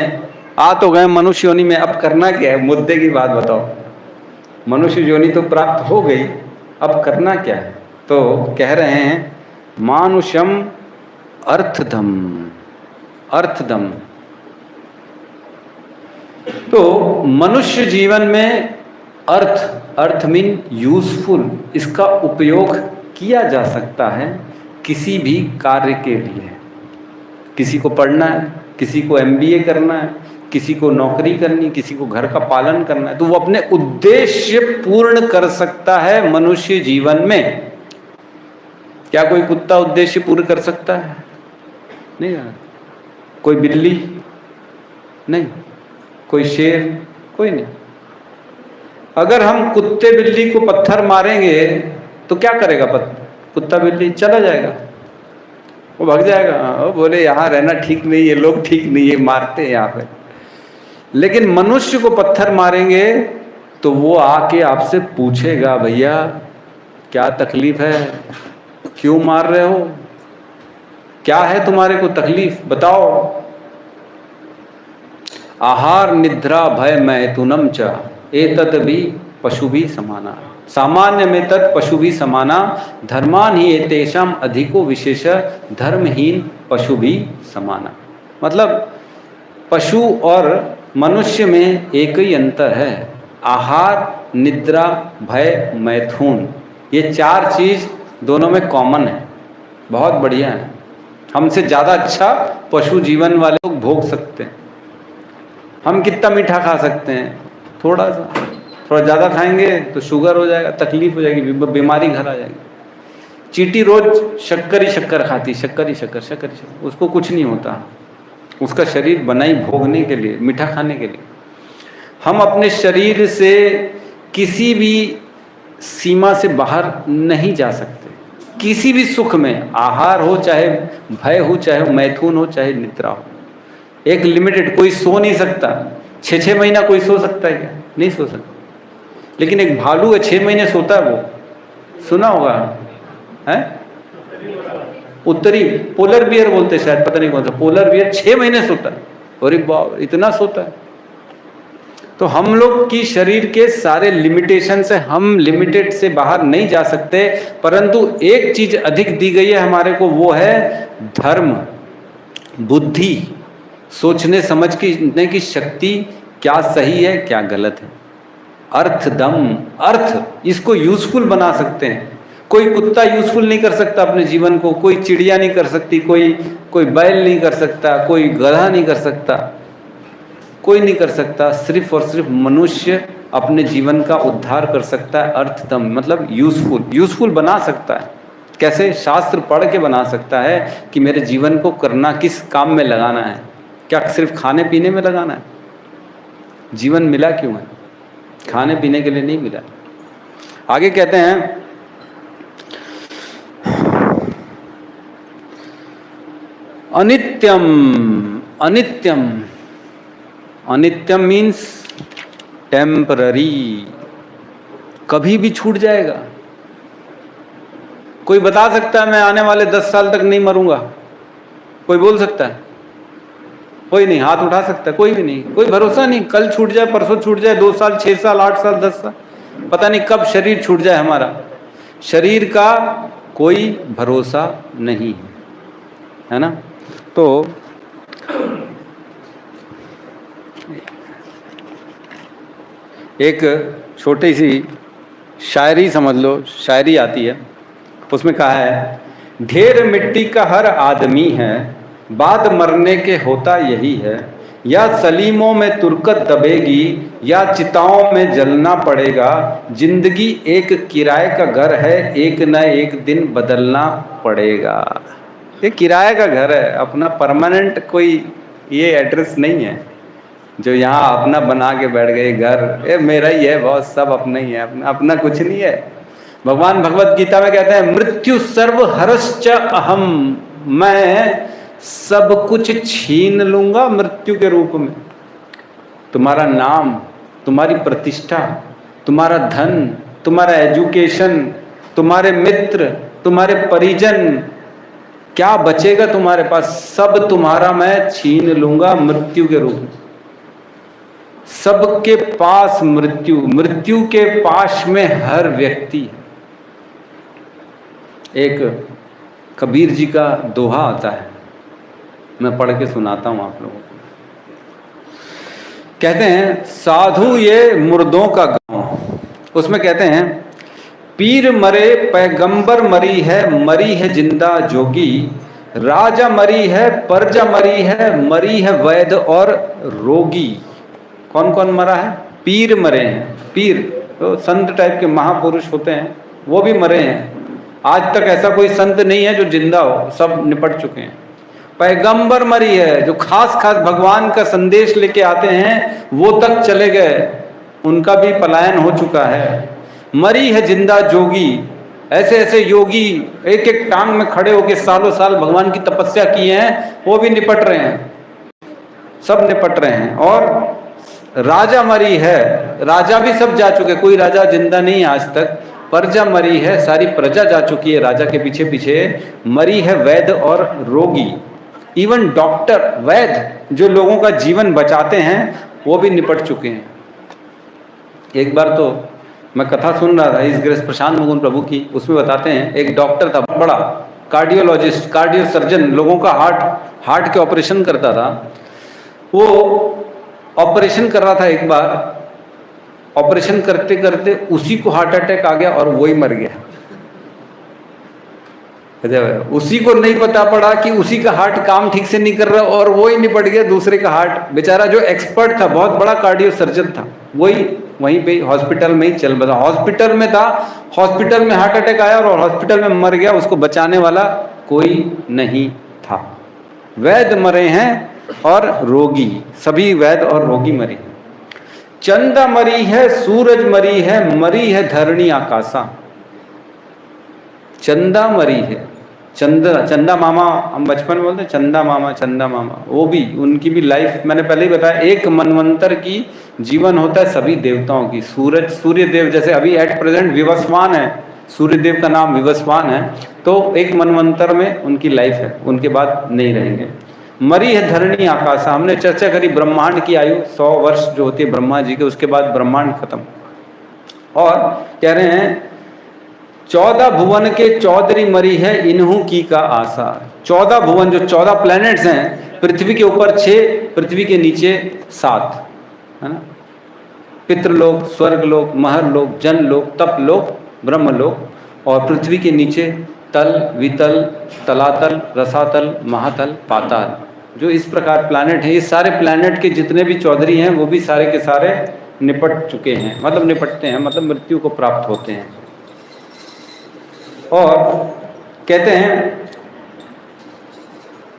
आ तो गए मनुष्य योनि में, अब करना क्या है? मुद्दे की बात बताओ। मनुष्य योनि तो प्राप्त हो गई, अब करना क्या है? तो कह रहे हैं मानुषम अर्थदम, अर्थदम। तो मनुष्य जीवन में अर्थ मीन यूजफुल, इसका उपयोग किया जा सकता है किसी भी कार्य के लिए। किसी को पढ़ना है, किसी को MBA करना है, किसी को नौकरी करनी, किसी को घर का पालन करना है, तो वो अपने उद्देश्य पूर्ण कर सकता है मनुष्य जीवन में। क्या कोई कुत्ता उद्देश्य पूर्ण कर सकता है? नहीं। कोई बिल्ली नहीं, कोई शेर, कोई नहीं। अगर हम कुत्ते बिल्ली को पत्थर मारेंगे तो क्या करेगा? कुत्ता बिल्ली चला जाएगा, वो भाग जाएगा। वो बोले यहाँ रहना ठीक नहीं, ये लोग ठीक नहीं है, मारते हैं यहाँ पे। लेकिन मनुष्य को पत्थर मारेंगे तो वो आके आपसे पूछेगा, भैया क्या तकलीफ है, क्यों मार रहे हो, क्या है तुम्हारे को तकलीफ बताओ। आहार निद्रा भय मैथुनम च एतत् भी पशु भी समाना, सामान्य में तत् पशु भी समाना, धर्मान ही एतेषाम अधिको विशेष, धर्महीन पशु भी समाना। मतलब पशु और मनुष्य में एक ही अंतर है, आहार निद्रा भय मैथुन, ये चार चीज दोनों में कॉमन है, बहुत बढ़िया है। हमसे ज़्यादा अच्छा पशु जीवन वाले लोग भोग सकते हैं। हम कितना मीठा खा सकते हैं, थोड़ा ज़्यादा खाएंगे तो शुगर हो जाएगा, तकलीफ हो जाएगी, बीमारी घर आ जाएगी। चींटी रोज शक्कर ही शक्कर खाती, शक्कर ही शक्कर, उसको कुछ नहीं होता, उसका शरीर बना ही भोगने के लिए, मीठा खाने के लिए। हम अपने शरीर से किसी भी सीमा से बाहर नहीं जा सकते, किसी भी सुख में, आहार हो चाहे भय हो चाहे मैथुन हो चाहे निद्रा हो, एक लिमिटेड। कोई सो नहीं सकता, 6 महीना कोई सो सकता है क्या? नहीं सो सकता। लेकिन एक भालू है 6 महीने सोता है, वो सुना होगा है, उत्तरी पोलर बियर बोलते शायद, पता नहीं कौन सा पोलर बियर 6 महीने सोता है। अरे बाप, इतना सोता है। तो हम लोग की शरीर के सारे लिमिटेशन से हम लिमिटेड से बाहर नहीं जा सकते, परंतु एक चीज अधिक दी गई है हमारे को, वो है धर्म, बुद्धि, सोचने समझने की शक्ति, क्या सही है क्या गलत है। अर्थ दम, अर्थ इसको यूजफुल बना सकते हैं। कोई कुत्ता यूजफुल नहीं कर सकता अपने जीवन को, कोई चिड़िया नहीं कर सकती, कोई बैल नहीं कर सकता, कोई गधा नहीं कर सकता, कोई नहीं कर सकता। सिर्फ और सिर्फ मनुष्य अपने जीवन का उद्धार कर सकता है। अर्थतम मतलब यूजफुल बना सकता है। कैसे? शास्त्र पढ़ के बना सकता है कि मेरे जीवन को करना किस काम में लगाना है, क्या सिर्फ खाने पीने में लगाना है? जीवन मिला क्यों है? खाने पीने के लिए नहीं मिला। आगे कहते हैं, अनित्यम, अनित्यम, अनित्यम मीन्स टेम्पररी, कभी भी छूट जाएगा। कोई बता सकता है मैं आने वाले 10 साल तक नहीं मरूंगा? कोई बोल सकता है? कोई नहीं हाथ उठा सकता, कोई भी नहीं, कोई भरोसा नहीं। कल छूट जाए, परसों छूट जाए, 2 साल, 6 साल, 8 साल, 10 साल, पता नहीं कब शरीर छूट जाए हमारा। शरीर का कोई भरोसा नहीं है ना। तो एक छोटी सी शायरी समझ लो, शायरी आती है, उसमें कहा है, ढेर मिट्टी का हर आदमी है, बाद मरने के होता यही है, या सलीमों में तुरकत दबेगी या चिताओं में जलना पड़ेगा, जिंदगी एक किराए का घर है, एक न एक दिन बदलना पड़ेगा। ये किराए का घर है, अपना परमानेंट कोई ये एड्रेस नहीं है जो यहाँ अपना बना के बैठ गए घर, ये मेरा ही है बहुत, सब अपना ही है, अपना कुछ नहीं है। भगवान भगवत गीता में कहते हैं, मृत्यु सर्व हरश्च अहम, मैं सब कुछ छीन लूंगा मृत्यु के रूप में। तुम्हारा नाम, तुम्हारी प्रतिष्ठा, तुम्हारा धन, तुम्हारा एजुकेशन, तुम्हारे मित्र, तुम्हारे परिजन, क्या बचेगा तुम्हारे पास? सब तुम्हारा मैं छीन लूंगा मृत्यु के रूप में। सबके पास मृत्यु, मृत्यु के पास में हर व्यक्ति है। एक कबीर जी का दोहा आता है, मैं पढ़ के सुनाता हूं आप लोगों को। कहते हैं, साधु ये मुर्दों का गांव। उसमें कहते हैं, पीर मरे पैगंबर मरी है जिंदा जोगी, राजा मरी है प्रजा मरी है वैद्य और रोगी। कौन कौन मरा है? पीर मरे हैं, पीर तो संत टाइप के महापुरुष होते हैं, वो भी मरे हैं। आज तक ऐसा कोई संत नहीं है जो जिंदा हो, सब निपट चुके हैं। पैगंबर मरी है, जो खास खास भगवान का संदेश लेके आते हैं, वो तक चले गए, उनका भी पलायन हो चुका है। मरी है जिंदा जोगी, ऐसे ऐसे योगी एक एक टांग में खड़े होके सालों साल भगवान की तपस्या की है, वो भी निपट रहे हैं, सब निपट रहे हैं। और राजा मरी है, राजा भी सब जा चुके, कोई राजा जिंदा नहीं है आज तक। प्रजा मरी है, सारी प्रजा जा चुकी है राजा के पीछे पीछे। मरी है वैद्य और रोगी, इवन डॉक्टर वैद्य जो लोगों का जीवन बचाते हैं वो भी निपट चुके हैं। एक बार तो मैं कथा सुन रहा था इस गृहस्थ प्रशांत मुकुंद प्रभु की, उसमें बताते हैं एक डॉक्टर था बड़ा, कार्डियोलॉजिस्ट, कार्डियो सर्जन, लोगों का हार्ट के ऑपरेशन करता था। वो ऑपरेशन कर रहा था, एक बार ऑपरेशन करते करते उसी को हार्ट अटैक आ गया और वही मर गया। उसी को नहीं पता पड़ा कि उसी का हार्ट काम ठीक से नहीं कर रहा और वही निपट गया दूसरे का हार्ट। बेचारा जो एक्सपर्ट था, बहुत बड़ा कार्डियो सर्जन था, वही वहीं पे हॉस्पिटल में ही चल बसा, हॉस्पिटल में था, हॉस्पिटल में हार्ट अटैक आया और हॉस्पिटल में मर गया, उसको बचाने वाला कोई नहीं था। वैद्य मरे हैं और रोगी, सभी वैद्य और रोगी मरे। चंदा मरी है, सूरज मरी है धरणी आकाशा। चंदा मरी है, चंदा मामा, हम बचपन में बोलते हैं चंदा मामा, वो भी, उनकी भी लाइफ मैंने पहले ही बताया, एक मनवंतर की जीवन होता है सभी देवताओं की। सूर्य देव जैसे अभी एट प्रेजेंट विवस्वान है, सूर्य देव का नाम विवस्वान है, तो एक मनवंतर में उनकी लाइफ है, उनके बाद नहीं रहेंगे। मरी है धरणी आकाशा, हमने चर्चा करी ब्रह्मांड की आयु 100 वर्ष जो होती है ब्रह्मा जी के, उसके बाद ब्रह्मांड खत्म। और कह रहे हैं 14 भुवन के चौधरी मरी है इन्हू की का आशा। 14 भुवन जो 14 प्लैनेट्स हैं, पृथ्वी के ऊपर 6, पृथ्वी के नीचे 7, है ना। पितृलोक, स्वर्गलोक, महरलोक, जनलोक, तपलोक, ब्रह्मलोक, और पृथ्वी के नीचे तल, वितल, तलातल, रसातल, महातल, पाताल, जो इस प्रकार प्लैनेट हैं। ये सारे प्लैनेट के जितने भी चौधरी हैं वो भी सारे के सारे निपट चुके हैं, मतलब निपटते हैं, मतलब मृत्यु को प्राप्त होते हैं। और कहते हैं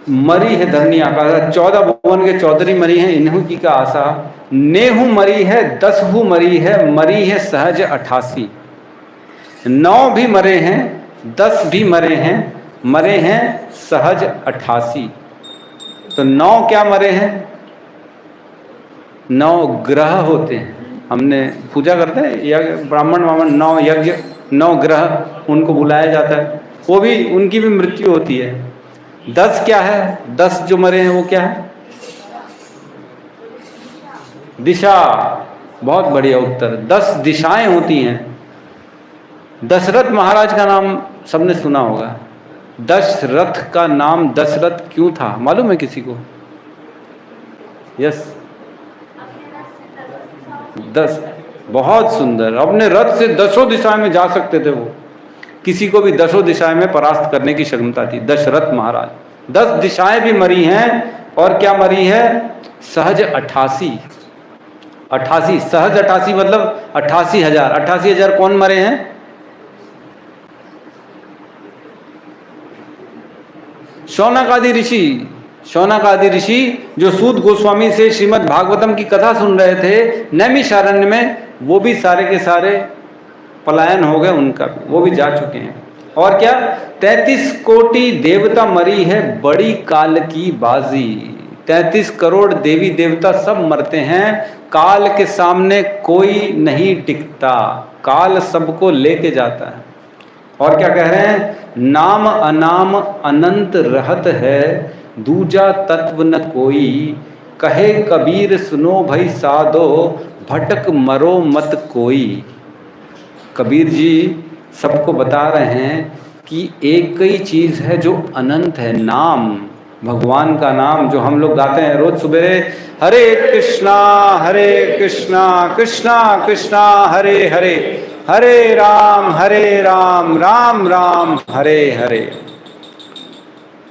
मरी है धरणी आकाशा, 14 भुवन के चौधरी मरी है इन्हू की का आशा। नेहू मरी है, 10हू मरी है सहज 88। 9 भी मरे हैं, 10 भी मरे हैं सहज 88। तो 9 क्या मरे हैं? 9 ग्रह होते हैं, हमने पूजा करते हैं यज्ञ, ब्राह्मण 9 यज्ञ, 9 ग्रह उनको बुलाया जाता है, वो भी, उनकी भी मृत्यु होती है। 10 क्या है? 10 जो मरे हैं वो क्या है? दिशा, बहुत बढ़िया उत्तर। 10 दिशाएं होती हैं। दशरथ महाराज का नाम सबने सुना होगा। दशरथ का नाम दशरथ क्यों था, मालूम है किसी को? यस, 10, बहुत सुंदर। अपने रथ से 10 दिशाएं में जा सकते थे वो, किसी को भी 10 दिशाएं में परास्त करने की क्षमता थी दशरथ महाराज। 10 दिशाएं भी मरी हैं, और क्या मरी है? सहज 88। 88 सहज 88 मतलब 88,000। 88,000 कौन मरे हैं? शौनक आदि ऋषि। शौनक आदि ऋषि जो सूत गोस्वामी से श्रीमद् भागवतम की कथा सुन रहे थे नैमिषारण्य में, वो भी सारे के सारे पलायन हो गए, उनका भी, वो भी जा चुके हैं। और क्या? 33 कोटि देवता मरी है बड़ी काल की बाजी। 33 करोड़ देवी देवता सब मरते हैं, काल के सामने कोई नहीं टिकता, काल सबको लेके जाता है। और क्या कह रहे हैं? नाम अनाम अनंत रहत है, दूजा तत्व न कोई, कहे कबीर सुनो भई साधो, भटक मरो मत कोई। कबीर जी सबको बता रहे हैं कि एक ही चीज़ है जो अनंत है, नाम, भगवान का नाम, जो हम लोग गाते हैं रोज सुबह, हरे कृष्णा कृष्णा कृष्णा हरे हरे, हरे राम राम राम हरे हरे।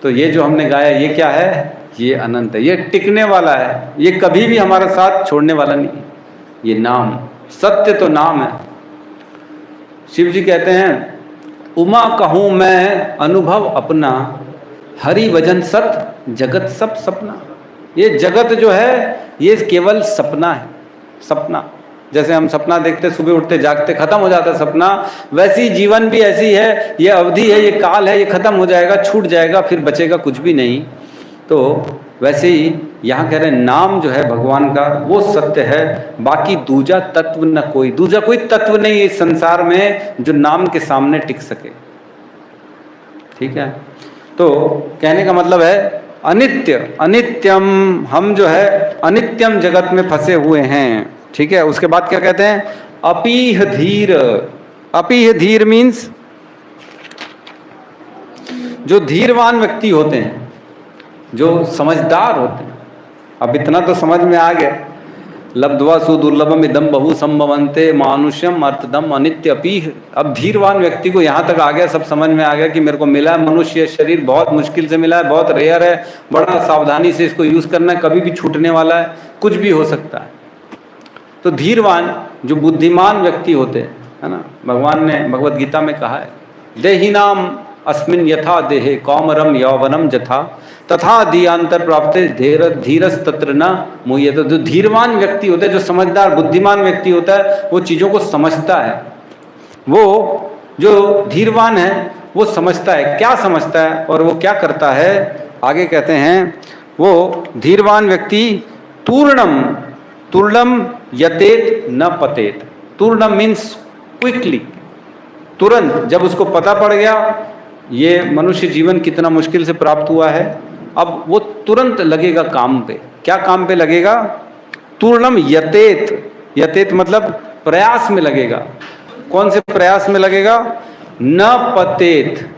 तो ये जो हमने गाया, ये क्या है? ये अनंत है, ये टिकने वाला है, ये कभी भी हमारा साथ छोड़ने वाला नहीं। ये नाम, सत्य तो नाम है। शिव जी कहते हैं, उमा कहूँ मैं अनुभव अपना, हरि भजन सत जगत सब सपना। ये जगत जो है ये केवल सपना है, सपना। जैसे हम सपना देखते, सुबह उठते जागते खत्म हो जाता सपना, वैसी जीवन भी ऐसी है, ये अवधि है, ये काल है, ये खत्म हो जाएगा, छूट जाएगा, फिर बचेगा कुछ भी नहीं। तो वैसे ही यहाँ कह रहे हैं नाम जो है भगवान का वो सत्य है, बाकी दूजा तत्व न कोई, दूजा कोई तत्व नहीं इस संसार में जो नाम के सामने टिक सके। ठीक है, तो कहने का मतलब है अनित्य, अनित्यम, हम जो है अनित्यम जगत में फंसे हुए हैं। ठीक है, उसके बाद क्या कहते हैं, अपीह धीर। अपीह धीर मीन्स जो धीरवान व्यक्ति होते हैं, जो समझदार होते हैं। अब इतना तो समझ में आ गया, लब्ध्वा सुदुर्लभम इदम बहु संभवन्ते मानुष्यम अर्थदम अनित्य अपीह। अब धीरवान व्यक्ति को यहाँ तक आ गया, सब समझ में आ गया कि मेरे को मिला है मनुष्य शरीर, बहुत मुश्किल से मिला है, बहुत रेयर है, बड़ा सावधानी से इसको यूज करना है, कभी भी छूटने वाला है, कुछ भी हो सकता है। तो धीरवान जो बुद्धिमान व्यक्ति होते हैं, है ना, भगवान ने भगवत गीता में कहा है, देहिनाम अस्मिन यथा देहे कौमरम यौवनम जथा तथा दियांतर प्राप्त धीरस तत्र न मुह्यते। जो धीरवान व्यक्ति होता है, जो समझदार बुद्धिमान व्यक्ति होता है, वो चीज़ों को समझता है। वो जो धीरवान है वो समझता है, क्या समझता है और वो क्या करता है, आगे कहते हैं वो धीरवान व्यक्ति तूर्णम, तूर्णम यतेत न पतेत। तूर्णम मीन्स क्विकली, तुरंत, जब उसको पता पड़ गया ये मनुष्य जीवन कितना मुश्किल से प्राप्त हुआ है, अब वो तुरंत लगेगा काम पे। क्या काम पे लगेगा, तूर्णम यतेत, यतेत मतलब प्रयास में लगेगा। कौन से प्रयास में लगेगा, न पतेत,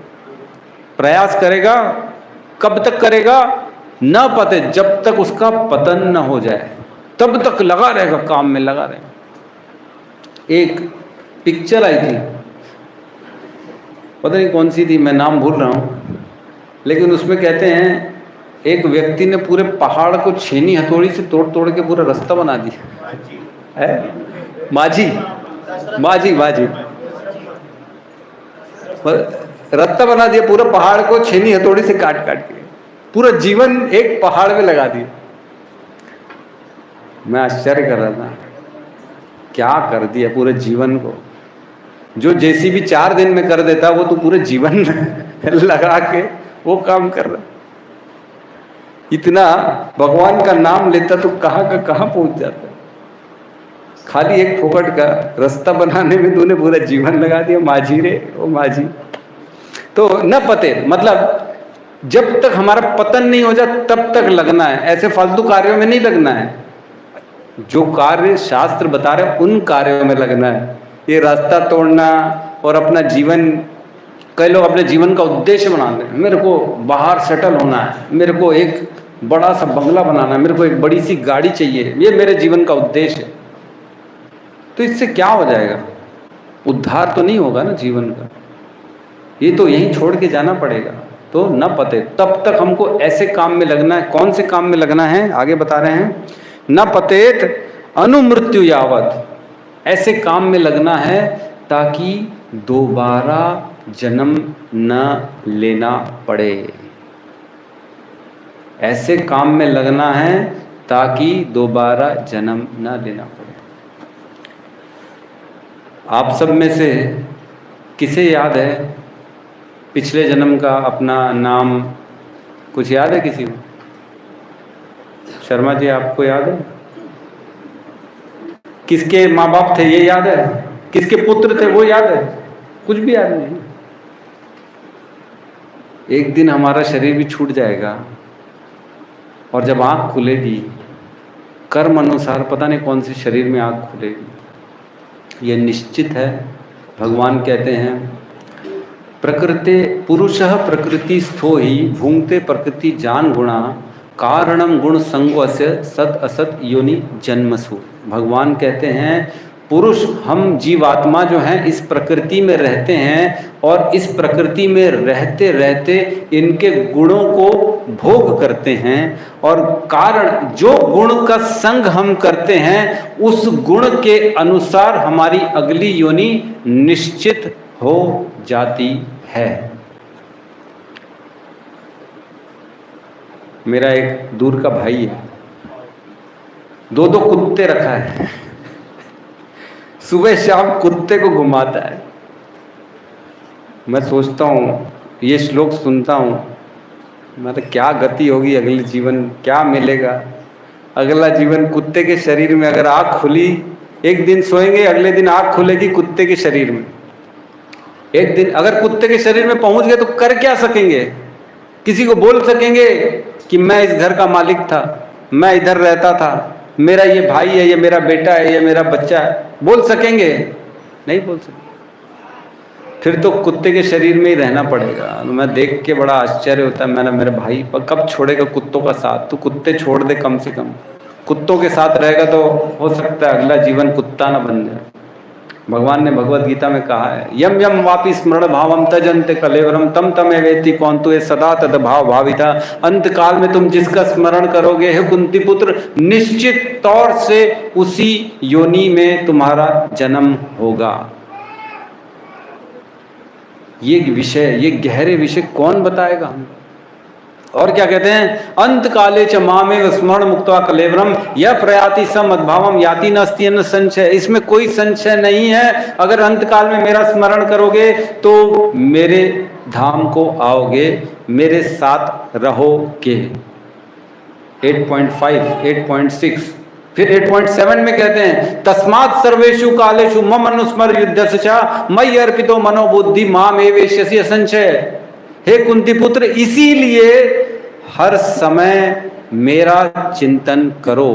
प्रयास करेगा, कब तक करेगा, न पतेत, जब तक उसका पतन न हो जाए, तब तक लगा रहेगा, काम में लगा रहेगा। एक पिक्चर आई थी, पता नहीं कौन सी थी, मैं नाम भूल रहा हूँ, लेकिन उसमें कहते हैं एक व्यक्ति ने पूरे पहाड़ को छेनी हथौड़ी से तोड़ तोड़ के पूरा रास्ता बना दिया है। माझी माझी माझी रास्ता बना दिया, पूरा पहाड़ को छेनी हथौड़ी से काट काट के, पूरा जीवन एक पहाड़ में लगा दिया। मैं आश्चर्य कर रहा था, क्या कर दिया पूरे जीवन को। जो जेसीबी 4 दिन में कर देता, वो तो पूरे जीवन लगा के वो काम कर रहा। इतना भगवान का नाम लेता तो कहाँ का कहाँ पहुंच जाता। खाली एक फोकट का रास्ता बनाने में तूने पूरा जीवन लगा दिया, माझी रे ओ माझी। तो न पते मतलब जब तक हमारा पतन नहीं हो जाए तब तक लगना है, ऐसे फालतू कार्यों में नहीं लगना है। जो कार्य शास्त्र बता रहे उन कार्यों में लगना है। ये रास्ता तोड़ना और अपना जीवन, कई लोग अपने जीवन का उद्देश्य बनाते हैं, मेरे को बाहर सेटल होना है, मेरे को एक बड़ा सा बंगला बनाना है, मेरे को एक बड़ी सी गाड़ी चाहिए, ये मेरे जीवन का उद्देश्य है। तो इससे क्या हो जाएगा, उद्धार तो नहीं होगा ना जीवन का, ये तो यहीं छोड़ के जाना पड़ेगा। तो न पते, तब तक हमको ऐसे काम में लगना है। कौन से काम में लगना है, आगे बता रहे हैं, न पतेत अनुमृत्यु यावत, ऐसे काम में लगना है ताकि दोबारा जन्म न लेना पड़े। ऐसे काम में लगना है ताकि दोबारा जन्म न लेना पड़े। आप सब में से किसे याद है पिछले जन्म का अपना नाम, कुछ याद है किसी को? शर्मा जी आपको याद है? किसके माँ बाप थे ये याद है? किसके पुत्र थे वो याद है? कुछ भी याद नहीं। एक दिन हमारा शरीर भी छूट जाएगा और जब आँख खुलेगी कर्म अनुसार पता नहीं कौन से शरीर में आँख खुलेगी, ये निश्चित है। भगवान कहते हैं प्रकृते पुरुषः प्रकृति स्थो ही भूंगते प्रकृति जान गुणा कारणम गुण संगोस्य सत असत योनि जन्मसु। भगवान कहते हैं पुरुष, हम जीवात्मा जो हैं इस प्रकृति में रहते हैं और इस प्रकृति में रहते रहते इनके गुणों को भोग करते हैं, और कारण जो गुण का संग हम करते हैं उस गुण के अनुसार हमारी अगली योनि निश्चित हो जाती है। मेरा एक दूर का भाई है, 2 कुत्ते रखा है, सुबह शाम कुत्ते को घुमाता है। मैं सोचता हूँ, ये श्लोक सुनता हूँ मतलब क्या गति होगी, अगले जीवन क्या मिलेगा। अगला जीवन कुत्ते के शरीर में, अगर आँख खुली, एक दिन सोएंगे, अगले दिन आँख खुलेगी कुत्ते के शरीर में। एक दिन अगर कुत्ते के शरीर में पहुंच गए तो कर क्या सकेंगे? किसी को बोल सकेंगे कि मैं इस घर का मालिक था, मैं इधर रहता था, मेरा ये भाई है, ये मेरा बेटा है, ये मेरा बच्चा है, बोल सकेंगे? नहीं बोल सकेंगे। फिर तो कुत्ते के शरीर में ही रहना पड़ेगा। मैं देख के बड़ा आश्चर्य होता है, मैंने मेरे भाई कब छोड़ेगा कुत्तों का साथ? तो कुत्ते छोड़ दे, कम से कम कुत्तों के साथ रहेगा तो हो सकता है अगला जीवन कुत्ता ना बन जाए। भगवान ने भगवत गीता में कहा है, यम यम वापि स्मरण भावम तजन्ते कलेवरम तम तमे वेति कौंतु ये सदा तद भाव भाविता। अंत काल में तुम जिसका स्मरण करोगे हे कुंती पुत्र, निश्चित तौर से उसी योनि में तुम्हारा जन्म होगा। ये विषय, ये गहरे विषय कौन बताएगा हमें? और क्या कहते हैं, अंत काले च मामेव स्मरण मुक्त्वा कलेवरम यह प्रयाति स मद्भावम याति नास्ति न संशय। इसमें कोई संशय नहीं है, अगर अंत काल में मेरा स्मरण करोगे तो मेरे धाम को आओगे, मेरे साथ रहोगे। 8.5, 8.6, फिर 8.7 में कहते हैं, तस्मात् सर्वेषु कालेषु मम अनुस्मर युद्धस्य च मयि अर्पितो मनोबुद्धि माम एवेष्यसि असंशय। हे कुंती पुत्र, इसीलिए हर समय मेरा चिंतन करो,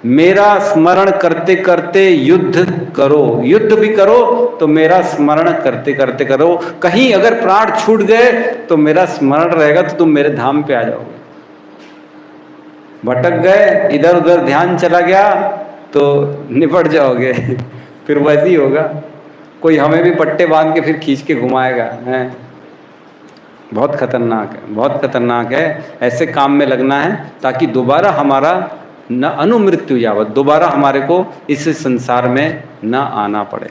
मेरा स्मरण करते करते युद्ध करो। युद्ध भी करो तो मेरा स्मरण करते करते करो। कहीं अगर प्राण छूट गए तो मेरा स्मरण रहेगा तो तुम मेरे धाम पे आ जाओगे। भटक गए, इधर उधर ध्यान चला गया तो निपट जाओगे। फिर वैसे ही होगा, कोई हमें भी पट्टे बांध के फिर खींच के घुमाएगा। हैं, बहुत खतरनाक है, बहुत खतरनाक है। ऐसे काम में लगना है ताकि दोबारा हमारा न अनुमृत्यु यावत, दोबारा हमारे को इस संसार में न आना पड़े।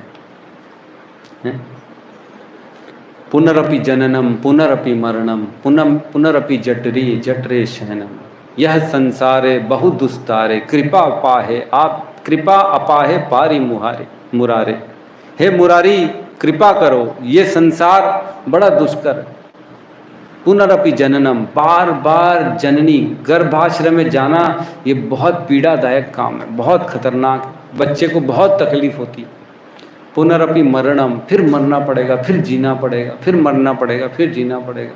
पुनरपि जननम पुनरपि मरणम पुनरपि जठरी जठरे शयनम यह संसारे बहु दुस्तारे कृपा अपाहे आप कृपा अपाहे पारी मुरारे। हे मुरारी, कृपा करो, ये संसार बड़ा दुष्कर है। पुनरपि जननम, बार बार जननी गर्भाश्रम में जाना, ये बहुत पीड़ादायक काम है, बहुत खतरनाक है, बच्चे को बहुत तकलीफ होती है। पुनरपि मरणम, फिर मरना पड़ेगा, फिर जीना पड़ेगा, फिर मरना पड़ेगा, फिर जीना पड़ेगा।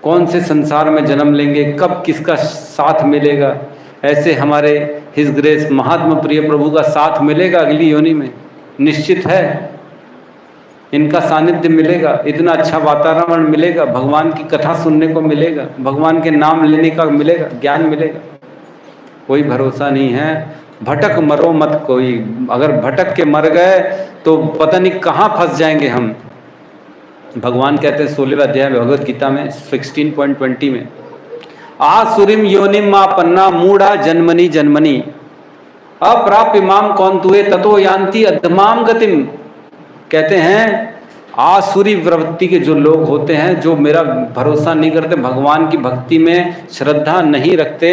कौन से संसार में जन्म लेंगे, कब किसका साथ मिलेगा? ऐसे हमारे हिज ग्रेस महात्मा प्रिय प्रभु का साथ मिलेगा अगली योनि में, निश्चित है। इनका सानिध्य मिलेगा, इतना अच्छा वातावरण मिलेगा, भगवान की कथा सुनने को मिलेगा, भगवान के नाम लेने का मिलेगा, ज्ञान मिलेगा। कोई भरोसा नहीं है। भटक मरो मत कोई, अगर भटक के मर गए तो पता नहीं कहाँ फंस जाएंगे हम। भगवान कहते हैं 16वें अध्याय भगवत गीता में 16.20 में, आसुरीम योनिम मापन्ना मूढ़ा जन्मनी जन्मनी अप्राप्य माम कौंतुए ततो यान्ति अधमाम गतिम। कहते हैं आसुरी प्रवृत्ति के जो लोग होते हैं, जो मेरा भरोसा नहीं करते, भगवान की भक्ति में श्रद्धा नहीं रखते,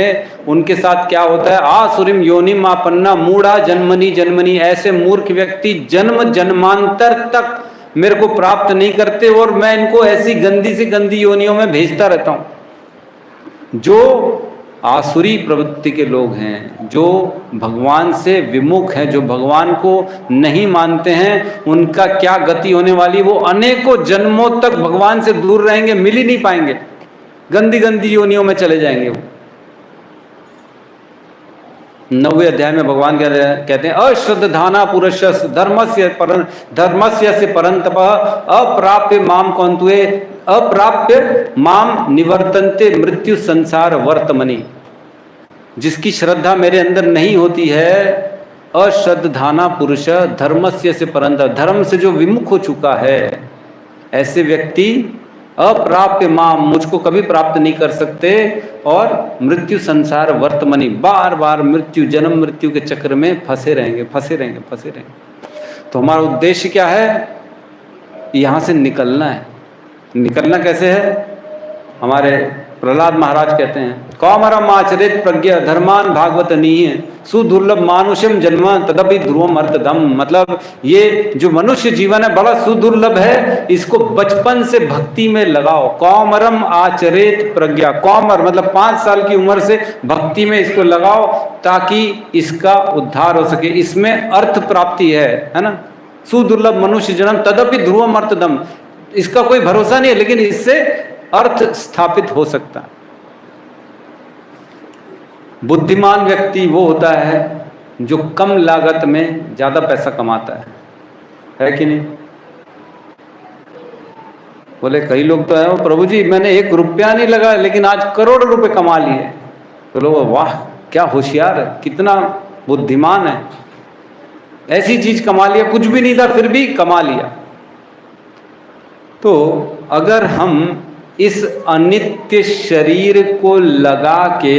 उनके साथ क्या होता है, आसुरीम योनिम आपन्ना मूढ़ा जन्मनी जन्मनी। ऐसे मूर्ख व्यक्ति जन्म जन्मांतर तक मेरे को प्राप्त नहीं करते और मैं इनको ऐसी गंदी से गंदी योनियों में भेजता रहता हूं। जो आसुरी प्रवृत्ति के लोग हैं, जो भगवान से विमुख हैं, जो भगवान को नहीं मानते हैं, उनका क्या गति होने वाली, वो अनेकों जन्मों तक भगवान से दूर रहेंगे, मिल ही नहीं पाएंगे, गंदी गंदी योनियों में चले जाएंगे वो। 9वें अध्याय में भगवान कहते हैं, अश्रद्धाना पुरुष धर्मस्य से परंतप अप्राप्य माम कौंतुए अप्राप्य माम निवर्तन्ते मृत्यु संसार वर्तमनि। जिसकी श्रद्धा मेरे अंदर नहीं होती है, अश्रद्धाना पुरुष धर्मस्य से परंतप, धर्म से जो विमुख हो चुका है, ऐसे व्यक्ति अप्राप्य माम, मुझको कभी प्राप्त नहीं कर सकते, और मृत्यु संसार वर्तमनि, बार बार मृत्यु जन्म मृत्यु के चक्र में फंसे रहेंगे, फंसे रहेंगे, फंसे रहेंगे। तो हमारा उद्देश्य क्या है? यहाँ से निकलना है। निकलना कैसे है? हमारे प्रहलाद महाराज कहते हैं कौमरम आचरित प्रज्ञा धर्मान भागवत नीय सुदुर्लभ मानुषम जन्म तदपि ध्रुवम अर्थदम। मतलब ये जो मनुष्य जीवन है बड़ा सुदुर्लभ है, इसको बचपन से भक्ति में लगाओ। कौमरम आचरित प्रज्ञा, कौमर मतलब 5 साल की उम्र से भक्ति में इसको लगाओ ताकि इसका उद्धार हो सके, इसमें अर्थ प्राप्ति है ना। सुदुर्लभ मनुष्य जन्म तदपि ध्रुवम अर्थदम, इसका कोई भरोसा नहीं है लेकिन इससे अर्थ स्थापित हो सकता है। बुद्धिमान व्यक्ति वो होता है जो कम लागत में ज्यादा पैसा कमाता है कि नहीं? बोले कई लोग तो है प्रभु जी मैंने 1 रुपया नहीं लगा लेकिन आज करोड़ों रुपए कमा लिए। तो लोग वाह क्या होशियार है, कितना बुद्धिमान है, ऐसी चीज कमा लिया, कुछ भी नहीं था फिर भी कमा लिया। तो अगर हम इस अनित्य शरीर को लगा के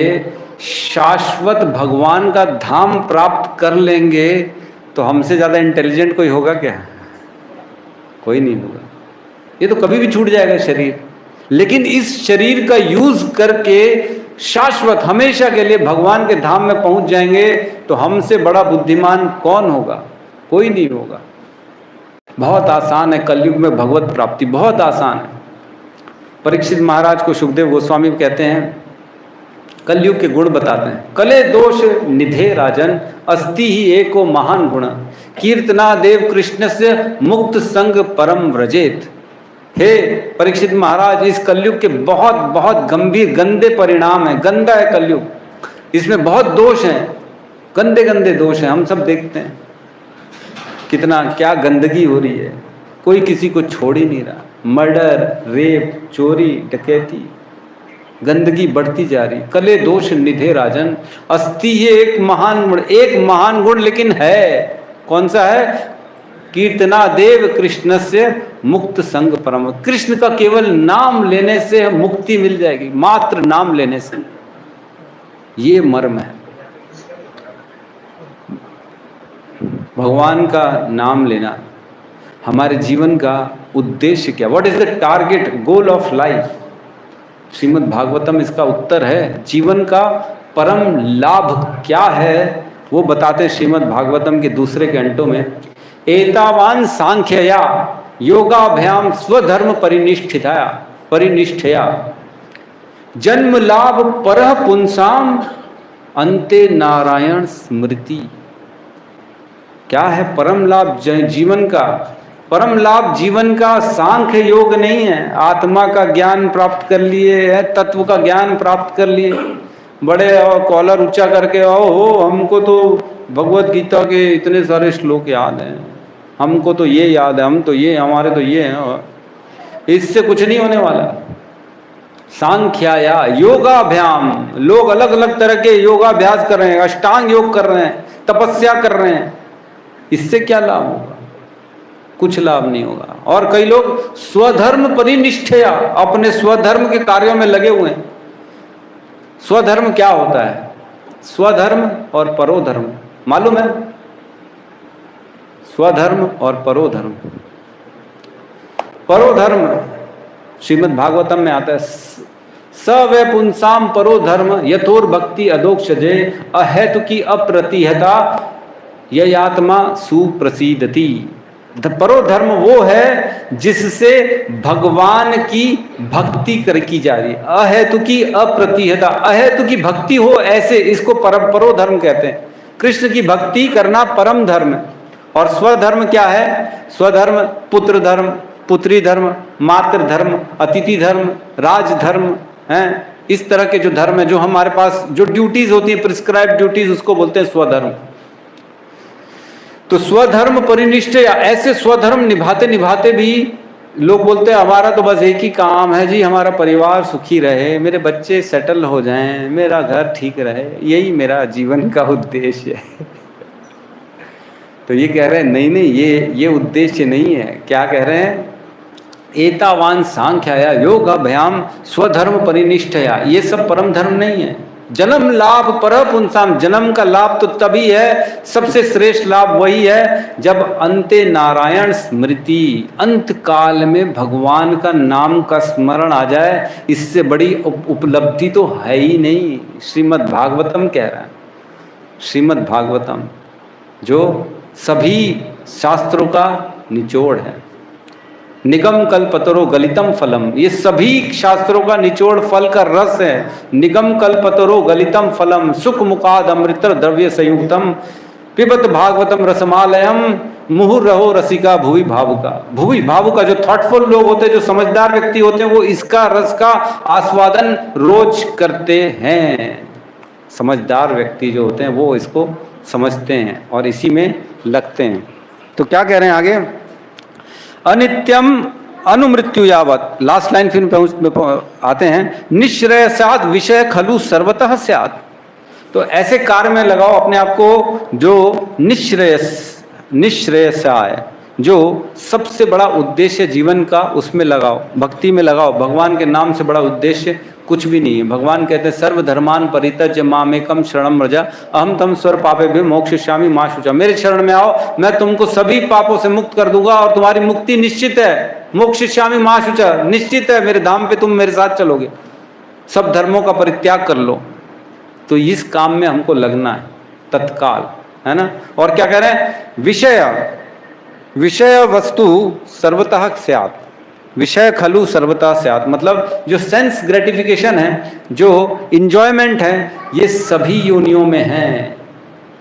शाश्वत भगवान का धाम प्राप्त कर लेंगे तो हमसे ज्यादा इंटेलिजेंट कोई होगा क्या? कोई नहीं होगा। ये तो कभी भी छूट जाएगा शरीर, लेकिन इस शरीर का यूज करके शाश्वत हमेशा के लिए भगवान के धाम में पहुंच जाएंगे तो हमसे बड़ा बुद्धिमान कौन होगा? कोई नहीं होगा। बहुत आसान है, कलयुग में भगवत प्राप्ति बहुत आसान है। परीक्षित महाराज को सुखदेव गोस्वामी कहते हैं, कलयुग के गुण बताते हैं। कले दोष निधे राजन अस्ति ही एको महान गुण कीर्तना देव कृष्ण से मुक्त संग परम व्रजेत। हे परीक्षित महाराज, इस कलयुग के बहुत बहुत गंभीर गंदे परिणाम है, गंदा है कलयुग, इसमें बहुत दोष हैं, गंदे गंदे दोष हैं। हम सब देखते हैं कितना क्या गंदगी हो रही है, कोई किसी को छोड़ ही नहीं रहा। मर्डर, रेप, चोरी, डकैती, गंदगी बढ़ती जा रही। कले दोष निधे राजन अस्ति ये एक महान गुण लेकिन है, कौन सा है? कीर्तना देव कृष्ण से मुक्त संग परम। कृष्ण का केवल नाम लेने से मुक्ति मिल जाएगी, मात्र नाम लेने से। ये मर्म है भगवान का नाम लेना। हमारे जीवन का उद्देश्य क्या? What is the target goal of life? Shrimad Bhagavatam इसका उत्तर है। जीवन का परम लाभ क्या है वो बताते हैं श्रीमद् भागवतम के दूसरे कैंटो में। एतावान सांख्यया योगाभ्याम स्वधर्म परिनिष्ठया जन्म लाभ परह पुंसाम अंते नारायण स्मृति। क्या है परम लाभ जीवन का? परम लाभ जीवन का सांख्य योग नहीं है। आत्मा का ज्ञान प्राप्त कर लिए है, तत्व का ज्ञान प्राप्त कर लिए, बड़े और कॉलर ऊंचा करके आओ हो हमको तो भगवत गीता के इतने सारे श्लोक याद हैं, हमको तो ये याद है, हम तो ये, हमारे तो ये हैं। इससे कुछ नहीं होने वाला। सांख्याया योगाभ्याम, लोग अलग अलग तरह के योगाभ्यास कर रहे हैं, अष्टांग योग कर रहे हैं, तपस्या कर रहे हैं, इससे क्या लाभ होगा? कुछ लाभ नहीं होगा। और कई लोग स्वधर्म परिनिष्ठया, अपने स्वधर्म के कार्यों में लगे हुए हैं। स्वधर्म क्या होता है? स्वधर्म और परोधर्म मालूम है? स्वधर्म और परोधर्म। परोधर्म श्रीमद् भागवतम में आता है, स वे पुंसाम परोधर्म यथोर भक्ति अधोक्षजे अहेतु की अप्रतिहता ययात्मा सुप्रसिद्धति। परोधर्म वो है जिससे भगवान की भक्ति की जा रही है। अहेतु की अप्रतिहता, अहेतु की भक्ति हो ऐसे, इसको परोधर्म कहते हैं। कृष्ण की भक्ति करना परम धर्म। और स्वधर्म क्या है? स्वधर्म पुत्र धर्म, पुत्री धर्म, मातृ धर्म, अतिथि धर्म, राजधर्म हैं। इस तरह के जो धर्म है, जो हमारे पास जो ड्यूटीज होती है, प्रिस्क्राइब ड्यूटीज, उसको बोलते हैं स्वधर्म। तो स्वधर्म परिनिष्ठ, या ऐसे स्वधर्म निभाते निभाते भी लोग बोलते हैं हमारा तो बस एक ही काम है जी, हमारा परिवार सुखी रहे, मेरे बच्चे सेटल हो जाएं, मेरा घर ठीक रहे, यही मेरा जीवन का उद्देश्य है। तो ये कह रहे हैं नहीं नहीं, ये उद्देश्य नहीं है। क्या कह रहे हैं? एतावान सांख्याया योगाभ्याम स्वधर्म परिनिष्ठया, ये सब परम धर्म नहीं है। जन्म लाभ पर पुंसाम, जन्म का लाभ तो तभी है, सबसे श्रेष्ठ लाभ वही है जब अंते नारायण स्मृति, अंत काल में भगवान का नाम का स्मरण आ जाए। इससे बड़ी उपलब्धि तो है ही नहीं। श्रीमद् भागवतम कह रहा है, श्रीमद् भागवतम जो सभी शास्त्रों का निचोड़ है। निगम कल्पतरो गलितम फलम, ये सभी शास्त्रों का निचोड़ फल का रस है। निगम कल्पतरो गलितम फलम, सुख मुखाद अमृत द्रव्य संयुक्तम, पिबत भागवतम रसमालयम, मुहुर्रहो रसिका भुवि भावुका। भुवि भावुका जो थॉटफुल लोग होते हैं, जो समझदार व्यक्ति होते हैं, वो इसका रस का आस्वादन रोज करते हैं। समझदार व्यक्ति जो होते हैं वो इसको समझते हैं और इसी में लगते हैं। तो क्या कह रहे हैं आगे, अनित्यम अनुमृत्यु यावत, लास्ट लाइन फिर आते हैं, निश्रेयसाद विषय खलु सर्वतः स्यात्। तो ऐसे कार्य में लगाओ अपने आप को जो निश्रेयसाय, जो सबसे बड़ा उद्देश्य जीवन का, उसमें लगाओ, भक्ति में लगाओ। भगवान के नाम से बड़ा उद्देश्य कुछ भी नहीं है। भगवान कहते हैं सर्वधर्मान परित्यज्य मामेकम शरणम व्रज अहम तम स्वर पापे भी मोक्षयिष्यामि मा शुचा। मेरे शरण में आओ, मैं तुमको सभी पापों से मुक्त कर दूंगा और तुम्हारी मुक्ति निश्चित है। मोक्षयिष्यामि मा शुचा, निश्चित है, मेरे धाम पे तुम मेरे साथ चलोगे। सब धर्मों का परित्याग कर लो। तो इस काम में हमको लगना है तत्काल, है ना। और क्या कह रहे हैं, विषय वस्तु सर्वतः स्यात्, विषय खलु सर्वतः स्यात्, मतलब जो सेंस ग्रेटिफिकेशन है, जो इंजॉयमेंट है, ये सभी योनियों में है।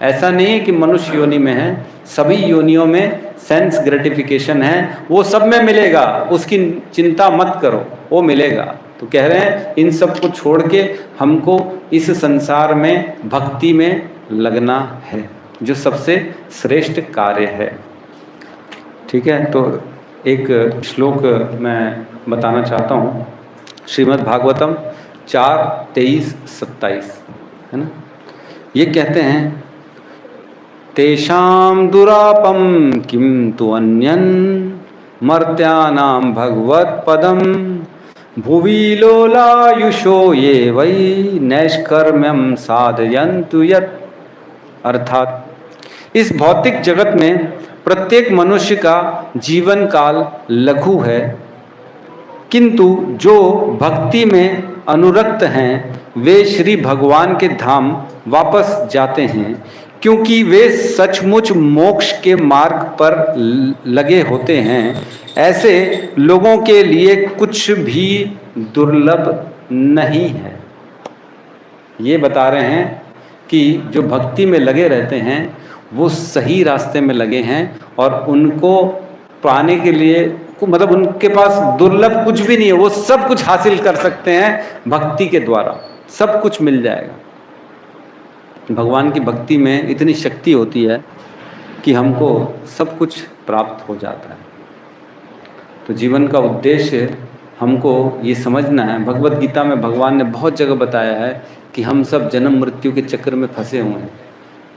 ऐसा नहीं है कि मनुष्य योनि में है, सभी योनियों में सेंस ग्रेटिफिकेशन है, वो सब में मिलेगा, उसकी चिंता मत करो, वो मिलेगा। तो कह रहे हैं इन सब को छोड़ के हमको इस संसार में भक्ति में लगना है, जो सबसे श्रेष्ठ कार्य है। ठीक है, तो एक श्लोक मैं बताना चाहता हूँ, श्रीमद् भागवतम 4:23-27, है ना। ये कहते हैं, तेषां दुरापम किम तु अन्यन मर्त्यानां भगवत पदम भुवि लोलायुषो ये वै नैष्कर्म्यम साधयन्तु यत्। अर्थात इस भौतिक जगत में प्रत्येक मनुष्य का जीवन काल लघु है, किंतु जो भक्ति में अनुरक्त हैं वे श्री भगवान के धाम वापस जाते हैं, क्योंकि वे सचमुच मोक्ष के मार्ग पर लगे होते हैं। ऐसे लोगों के लिए कुछ भी दुर्लभ नहीं है। ये बता रहे हैं कि जो भक्ति में लगे रहते हैं वो सही रास्ते में लगे हैं और उनको पाने के लिए, मतलब उनके पास दुर्लभ कुछ भी नहीं है, वो सब कुछ हासिल कर सकते हैं भक्ति के द्वारा, सब कुछ मिल जाएगा। भगवान की भक्ति में इतनी शक्ति होती है कि हमको सब कुछ प्राप्त हो जाता है। तो जीवन का उद्देश्य हमको ये समझना है। भगवत गीता में भगवान ने बहुत जगह बताया है कि हम सब जन्म मृत्यु के चक्कर में फंसे हुए हैं,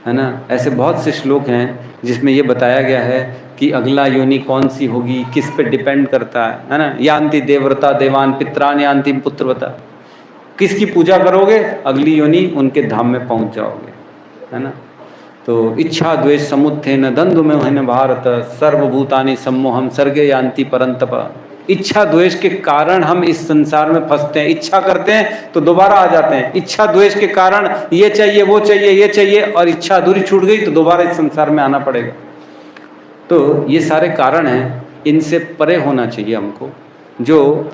है ना। ऐसे बहुत से श्लोक हैं जिसमें ये बताया गया है कि अगला योनि कौन सी होगी, किस पे डिपेंड करता है ना। यान्ति देवव्रता देवान पित्रान यान्ति पुत्रवता, किसकी पूजा करोगे अगली योनि उनके धाम में पहुंच जाओगे, है ना। तो इच्छा द्वेष समुत्थेन दंदु में है भारत सर्वभूतानि सम्मोहम सर्गे यान्ति परंतप। इच्छा द्वेष के कारण हम इस संसार में फंसते हैं। इच्छा करते हैं तो दोबारा आ जाते हैं, इच्छा द्वेष के कारण ये चाहिए वो चाहिए ये चाहिए, और इच्छा अधूरी छूट गई तो दोबारा इस संसार में आना पड़ेगा। तो ये सारे कारण हैं, इनसे परे होना चाहिए हमको। जो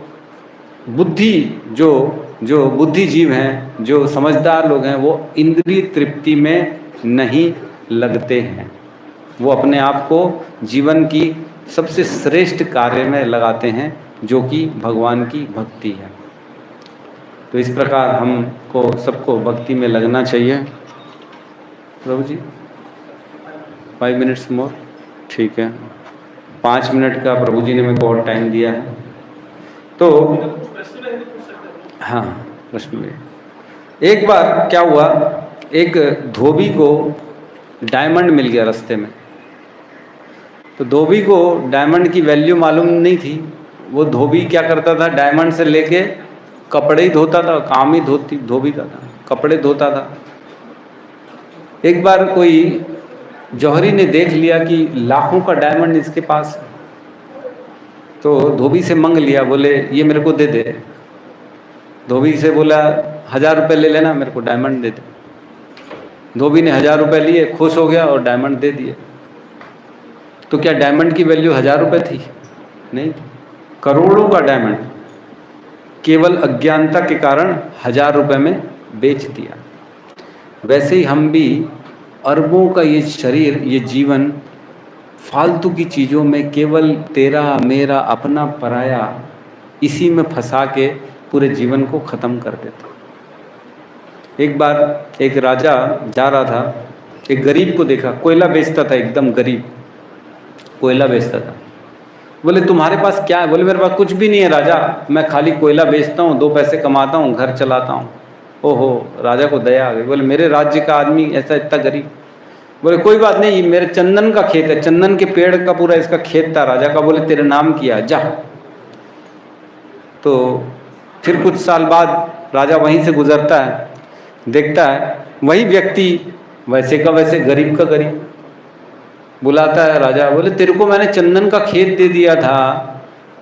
बुद्धि जो बुद्धिजीव हैं, जो समझदार लोग हैं, वो इंद्रिय तृप्ति में नहीं लगते हैं, वो अपने आप को जीवन की सबसे श्रेष्ठ कार्य में लगाते हैं, जो कि भगवान की भक्ति है। तो इस प्रकार हमको सबको भक्ति में लगना चाहिए। प्रभु जी 5 मिनट्स मोर, ठीक है। 5 मिनट का प्रभु जी ने मेरे को और टाइम दिया है। तो हाँ, प्रश्न में एक बार क्या हुआ, एक धोबी को डायमंड मिल गया रास्ते में। तो धोबी को डायमंड की वैल्यू मालूम नहीं थी। वो धोबी क्या करता था, डायमंड से लेके कपड़े ही धोता था, काम ही धोबी का था। कपड़े धोता था। एक बार कोई जौहरी ने देख लिया कि लाखों का डायमंड इसके पास है, तो धोबी से मांग लिया, बोले ये मेरे को दे दे। धोबी से बोला 1000 रुपये ले लेना, मेरे को डायमंड दे दे। धोबी ने 1000 रुपये लिए, खुश हो गया और डायमंड दे दिए। तो क्या डायमंड की वैल्यू 1000 रुपये थी? नहीं थी, करोड़ों का डायमंड केवल अज्ञानता के कारण 1000 रुपये में बेच दिया। वैसे ही हम भी अरबों का ये शरीर, ये जीवन फालतू की चीज़ों में, केवल तेरा मेरा अपना पराया, इसी में फंसा के पूरे जीवन को ख़त्म कर देता। एक बार एक राजा जा रहा था, एक गरीब को देखा, कोयला बेचता था, एकदम गरीब कोयला बेचता था। बोले तुम्हारे पास क्या है? बोले मेरे पास कुछ भी नहीं है राजा, मैं खाली कोयला बेचता हूँ, 2 पैसे कमाता हूँ, घर चलाता हूँ। ओहो, राजा को दया आ गई। बोले मेरे राज्य का आदमी ऐसा इतना गरीब? बोले कोई बात नहीं, मेरे चंदन का खेत है, चंदन के पेड़ का पूरा इसका खेत था राजा का। बोले तेरे नाम किया, जा। तो फिर कुछ साल बाद राजा वहीं से गुजरता है, देखता है वही व्यक्ति वैसे का वैसे, गरीब का गरीब। बुलाता है राजा, बोले तेरे को मैंने चंदन का खेत दे दिया था,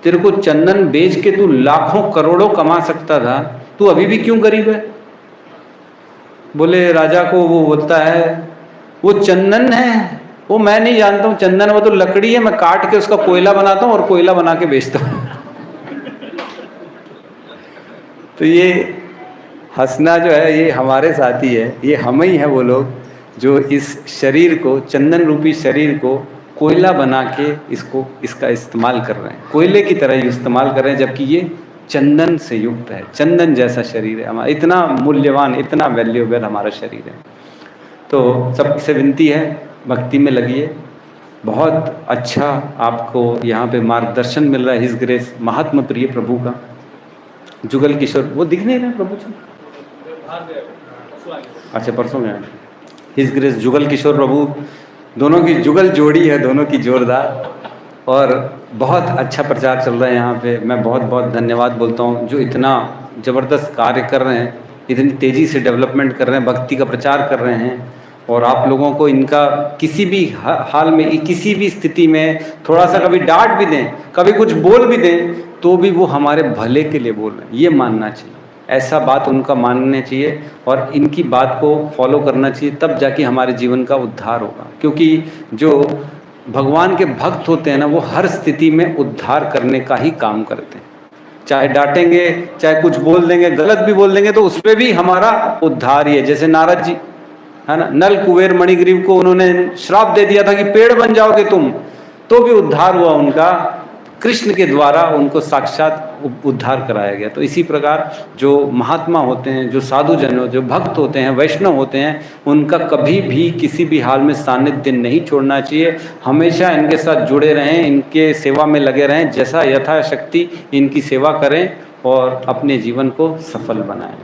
तेरे को चंदन बेच के तू लाखों करोड़ों कमा सकता था, तू अभी भी क्यों गरीब है? बोले राजा को वो बोलता है वो चंदन है, वो मैं नहीं जानता हूँ चंदन, वो तो लकड़ी है, मैं काट के उसका कोयला बनाता हूँ और कोयला बना के बेचता हूँ। तो ये हंसना जो है ये हमारे साथ ही है, ये हम ही है वो लोग जो इस शरीर को, चंदन रूपी शरीर को कोयला बना के इसका इस्तेमाल कर रहे हैं, कोयले की तरह इस्तेमाल कर रहे हैं, जबकि ये चंदन से युक्त है, चंदन जैसा शरीर है हमारा, इतना मूल्यवान, इतना वैल्यूएबल हमारा शरीर है। तो सबसे विनती है भक्ति में लगिए। बहुत अच्छा आपको यहाँ पे मार्गदर्शन मिल रहा है हिज ग्रेस महात्मा प्रिय प्रभु का। जुगल किशोर, वो दिख नहीं रहे प्रभु जी? अच्छा, परसों में आए। हिज ग्रेस जुगल किशोर प्रभु, दोनों की जुगल जोड़ी है, दोनों की जोरदार, और बहुत अच्छा प्रचार चल रहा है यहाँ पे। मैं बहुत बहुत धन्यवाद बोलता हूँ जो इतना ज़बरदस्त कार्य कर रहे हैं, इतनी तेज़ी से डेवलपमेंट कर रहे हैं, भक्ति का प्रचार कर रहे हैं। और आप लोगों को इनका किसी भी हाल में, किसी भी स्थिति में थोड़ा सा कभी डांट भी दें, कभी कुछ बोल भी दें, तो भी वो हमारे भले के लिए बोल रहे हैं, ये मानना चाहिए। ऐसा बात उनका मानना चाहिए और इनकी बात को फॉलो करना चाहिए, तब जाके हमारे जीवन का उद्धार होगा। क्योंकि जो भगवान के भक्त होते हैं ना, वो हर स्थिति में उद्धार करने का ही काम करते हैं। चाहे डांटेंगे, चाहे कुछ बोल देंगे, गलत भी बोल देंगे, तो उस पर भी हमारा उद्धार ही है। जैसे नारद जी है ना, नल कुबेर मणिग्रीव को उन्होंने श्राप दे दिया था कि पेड़ बन जाओगे तुम, तो भी उद्धार हुआ उनका, कृष्ण के द्वारा उनको साक्षात उद्धार कराया गया। तो इसी प्रकार जो महात्मा होते हैं, जो साधु जन, जो भक्त होते हैं, वैष्णव होते हैं, उनका कभी भी किसी भी हाल में सानिध्य नहीं छोड़ना चाहिए। हमेशा इनके साथ जुड़े रहें, इनके सेवा में लगे रहें, जैसा यथाशक्ति इनकी सेवा करें और अपने जीवन को सफल बनाएं।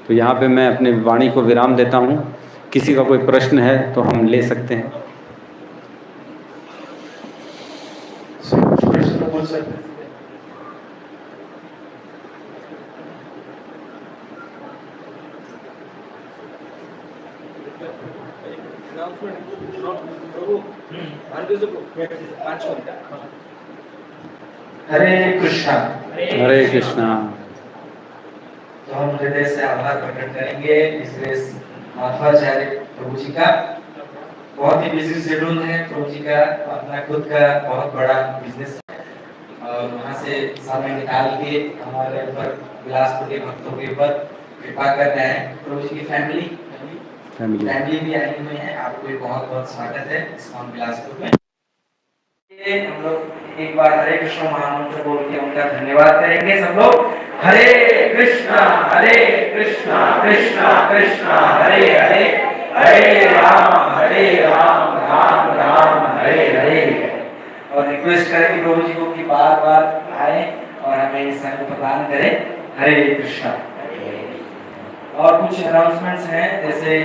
तो यहाँ पे मैं अपने वाणी को विराम देता हूँ। किसी का कोई प्रश्न है तो हम ले सकते हैं। हरे कृष्णा। हरे कृष्णा। तो हम हृदय से आभार प्रकट करेंगे इस माधवाचार्य प्रभु जी का। बहुत ही बिजी शेड्यूल है प्रभु जी का, अपना खुद का बहुत बड़ा बिजनेस है और वहाँ से समय निकाल के हमारे ऊपर, बिलासपुर के भक्तों के ऊपर कृपा कर रहे हैं। प्रभु जी की फैमिली भी आई हुई है, आपको भी बहुत बहुत स्वागत है इस्कॉन बिलासपुर में। हम लोग एक बार हरे कृष्ण महामंत्र बोल के उनका धन्यवाद करेंगे सब लोग। हरे कृष्णा कृष्णा कृष्णा हरे हरे, हरे राम राम राम हरे हरे। और रिक्वेस्ट करें कि प्रभु जी को कि बार बार आए और हमें इस संग प्रदान करें। हरे कृष्णा। और कुछ अनाउंसमेंट्स हैं, जैसे